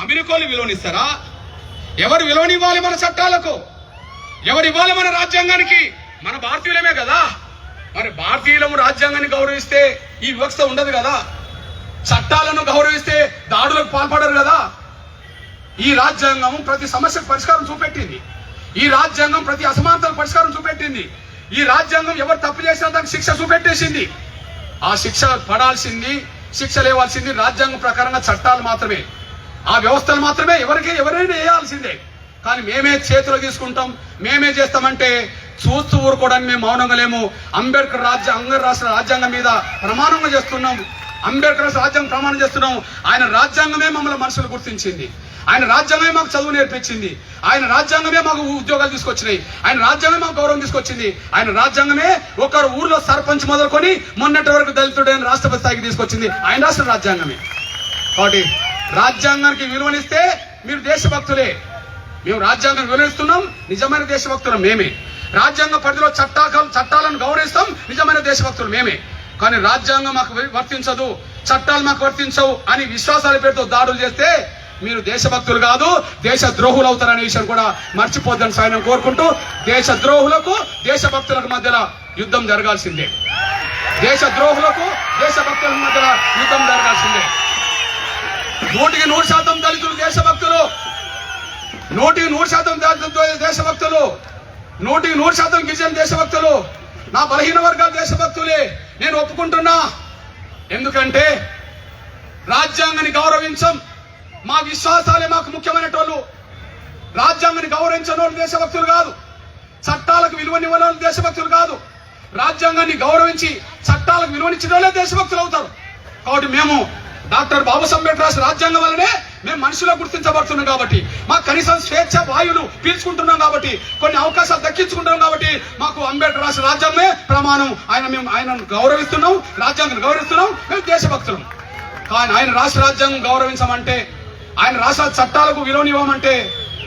అమెరికాలు విలువనిస్తారా? ఎవరు విలువనివ్వాలి మన చట్టాలకు? ఎవరు ఇవ్వాలి మన రాజ్యాంగానికి? మన భారతీయులమే కదా. మరి భారతీయులము రాజ్యాంగాన్ని గౌరవిస్తే ఈ వివక్ష ఉండదు కదా. చట్టాలను గౌరవిస్తే దాడులకు పాల్పడరు కదా. ఈ రాజ్యాంగం ప్రతి సమస్యకు పరిష్కారం చూపెట్టింది. ఈ రాజ్యాంగం ప్రతి అసమానతలకు పరిష్కారం చూపెట్టింది. ఈ రాజ్యాంగం ఎవరు తప్పు చేసినా దానికి శిక్ష చూపెట్టేసింది. ఆ శిక్ష పడాల్సింది, శిక్ష లేవాల్సింది రాజ్యాంగం ప్రకారంగా చట్టాలు మాత్రమే, ఆ వ్యవస్థలు మాత్రమే. ఎవరైనా వేయాల్సిందే. కానీ మేమే చేతిలో తీసుకుంటాం, మేమే చేస్తామంటే చూస్తూ ఊరుకోవడానికి మేము మౌనంగా లేము. అంబేద్కర్ రాష్ట్ర రాజ్యాంగం మీద ప్రమాణంగా చేస్తున్నాం. అంబేద్కర్ రాజ్యాంగం ప్రమాణం చేస్తున్నాం. ఆయన రాజ్యాంగమే మమ్మల్ని మనుషులు గుర్తించింది. ఆయన రాజ్యాంగమే మాకు చదువు నేర్పించింది. ఆయన రాజ్యాంగమే మాకు ఉద్యోగాలు తీసుకొచ్చినాయి. ఆయన రాజ్యాంగమే మాకు గౌరవం తీసుకొచ్చింది. ఆయన రాజ్యాంగమే ఒకరు ఊర్లో సర్పంచ్ మొదలుకొని మొన్నటి వరకు దళితుడైన రాష్ట్రపతి స్థాయికి తీసుకొచ్చింది ఆయన రాష్ట్ర రాజ్యాంగమే. కాబట్టి రాజ్యాంగానికి విలువనిస్తే మీరు దేశభక్తులే. మేము రాజ్యాంగం విలువనిస్తున్నాం, నిజమైన దేశభక్తులు మేమే. రాజ్యాంగ పరిధిలో చట్టాలను గౌరవిస్తాం, నిజమైన దేశభక్తులు మేమే. కానీ రాజ్యాంగం మాకు వర్తించదు, చట్టాలు మాకు వర్తించవు అని విశ్వాసాల పేరుతో దాడులు చేస్తే మీరు దేశభక్తులు కాదు, దేశ ద్రోహులు అవుతారనే విషయం కూడా మర్చిపోద్దని సాయం కోరుకుంటూ, దేశ ద్రోహులకు దేశభక్తులకు మధ్యలో యుద్ధం జరగాల్సిందే. దేశ ద్రోహులకు దేశభక్తుల మధ్యలో యుద్ధం జరగాల్సిందే. 100% దళితులు దేశభక్తులు, 100% దేశభక్తులు, 100% గిరిజన దేశభక్తులు, నా బలహీన వర్గాల దేశభక్తులే. నేను ఒప్పుకుంటున్నా. ఎందుకంటే రాజ్యాంగాన్ని గౌరవించం, మా విశ్వాసాలే మాకు ముఖ్యమైనటోళ్ళు. రాజ్యాంగాన్ని గౌరవించని వాళ్ళు దేశభక్తులు కాదు, చట్టాలకు విలువనివ్వని వాళ్ళు దేశభక్తులు కాదు. రాజ్యాంగాన్ని గౌరవించి చట్టాలకు విలువనిచ్చిన వాళ్ళే దేశభక్తులు అవుతారు. కాబట్టి మేము డాక్టర్ బాబాసాహెబ్ అంబేద్కర్ రాసిన రాజ్యాంగం వల్లనే మేము మనుషులు గుర్తించబడుతున్నాం. కాబట్టి మాకు కనీసం స్వేచ్ఛ వాయువులు పీల్చుకుంటున్నాం, కాబట్టి కొన్ని అవకాశాలు దక్కించుకుంటున్నాం. కాబట్టి మాకు అంబేద్కర్ రాసిన రాజ్యాంగమే ప్రమాణం. ఆయనను గౌరవిస్తున్నాం, రాజ్యాంగాన్ని గౌరవిస్తున్నాం, మేము దేశభక్తులం. కానీ ఆయన రాష్ట్ర రాజ్యాంగం గౌరవించమంటే, ఆయన రాష్ట్ర చట్టాలకు విలువనివ్వమంటే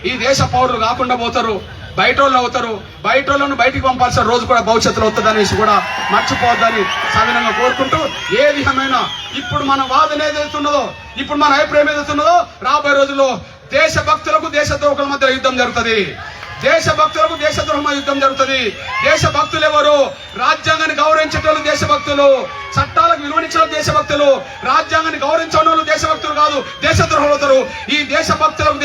ఈ దేశ పౌరులు కాకుండా పోతారు, బయట వాళ్ళు అవుతారు. బయట వాళ్ళను బయటికి పంపాల్సిన రోజు కూడా భవిష్యత్తులో వస్తుందనేసి కూడా మర్చిపోవద్దని సవినంగా కోరుకుంటూ, ఏ విధమైన ఇప్పుడు మన వాదన ఏదైతున్నదో, ఇప్పుడు మన అభిప్రాయం ఏదైతున్నదో, రాబోయే రోజుల్లో దేశభక్తులకు దేశద్రోహుల మధ్య యుద్ధం జరుగుతుంది. దేశభక్తులకు దేశద్రోహం యుద్ధం జరుగుతుంది. దేశభక్తులు ఎవరు? రాజ్యాంగాన్ని గౌరవించేటోళ్ళు దేశభక్తులు, చట్టాలకు విలువనిచ్చిన దేశభక్తులు. రాజ్యాంగాన్ని గౌరవించే వాళ్ళు దేశభక్తులు కాదు, దేశద్రోహులు అవుతారు. ఈ దేశభక్తులకు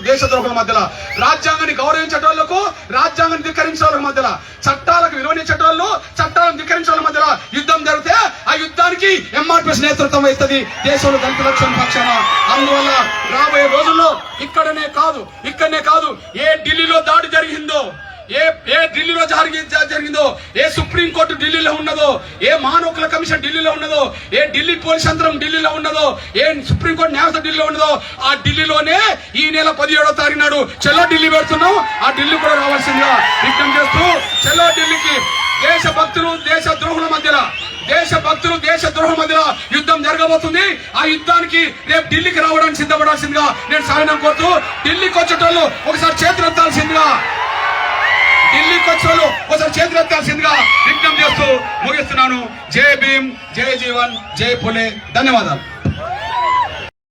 దేశద్రోహుల మధ్యలో, రాజ్యాంగాన్ని గౌరవించేటోళ్లకు రాజ్యాంగాన్ని ధిక్కరించే వాళ్ళ మధ్యలో, చట్టాలకు విలువనిచ్చేటోళ్ళు చట్టాలను ధిక్కరించే వాళ్ళ మధ్యలో యుద్ధం జరిగితే ఆ యుద్ధానికి ఎంఆర్పీఎస్ నేతృత్వం వహిస్తుంది దేశంలో దళిత రక్షణ పక్షాన. అందువల్ల రాబోయే రోజుల్లో ఇక్కడనే కాదు, ఏ ఢిల్లీలో దాడి జరిగిందో, ఏ ఢిల్లీలో జరిగిందో, ఏ సుప్రీంకోర్టు ఢిల్లీలో ఉన్నదో, ఏ మానవ హక్కుల కమిషన్ ఢిల్లీలో ఉన్నదో, ఏ ఢిల్లీ పోలీస్ యంత్రం ఢిల్లీలో ఉన్నదో, ఏ సుప్రీంకోర్టు న్యాయస్థానం ఢిల్లీలో ఉన్నదో, ఆ ఢిల్లీలోనే ఈ నెల 17వ తారీఖు నాడు చెల్లో ఢిల్లీ పెడుతున్నాం. ఆ ఢిల్లీ కూడా రావాల్సిందిగా విజ్ఞప్తి చేస్తూ, చెల్లో ఢిల్లీకి దేశభక్తులు దేశద్రోహుల మధ్యలో, దేశభక్తులు దేశద్రోహుల మధ్యలో యుద్ధం జరగబోతుంది. ఆ యుద్ధానికి రేపు ఢిల్లీకి రావడానికి సిద్ధపడాల్సిందిగా నేను సాయం కోరుతూ, ఢిల్లీకి వచ్చేటోళ్ళు ఒకసారి చేతులెత్తాల్సిందిగా, ఢిల్లీకి వచ్చేవాళ్ళు ఒకసారి చేతులెత్తాల్సిందిగా విజ్ఞప్తి చేస్తూ ముగిస్తున్నాను. జై భీమ్, జై జీవన్, జై పులే. ధన్యవాదాలు.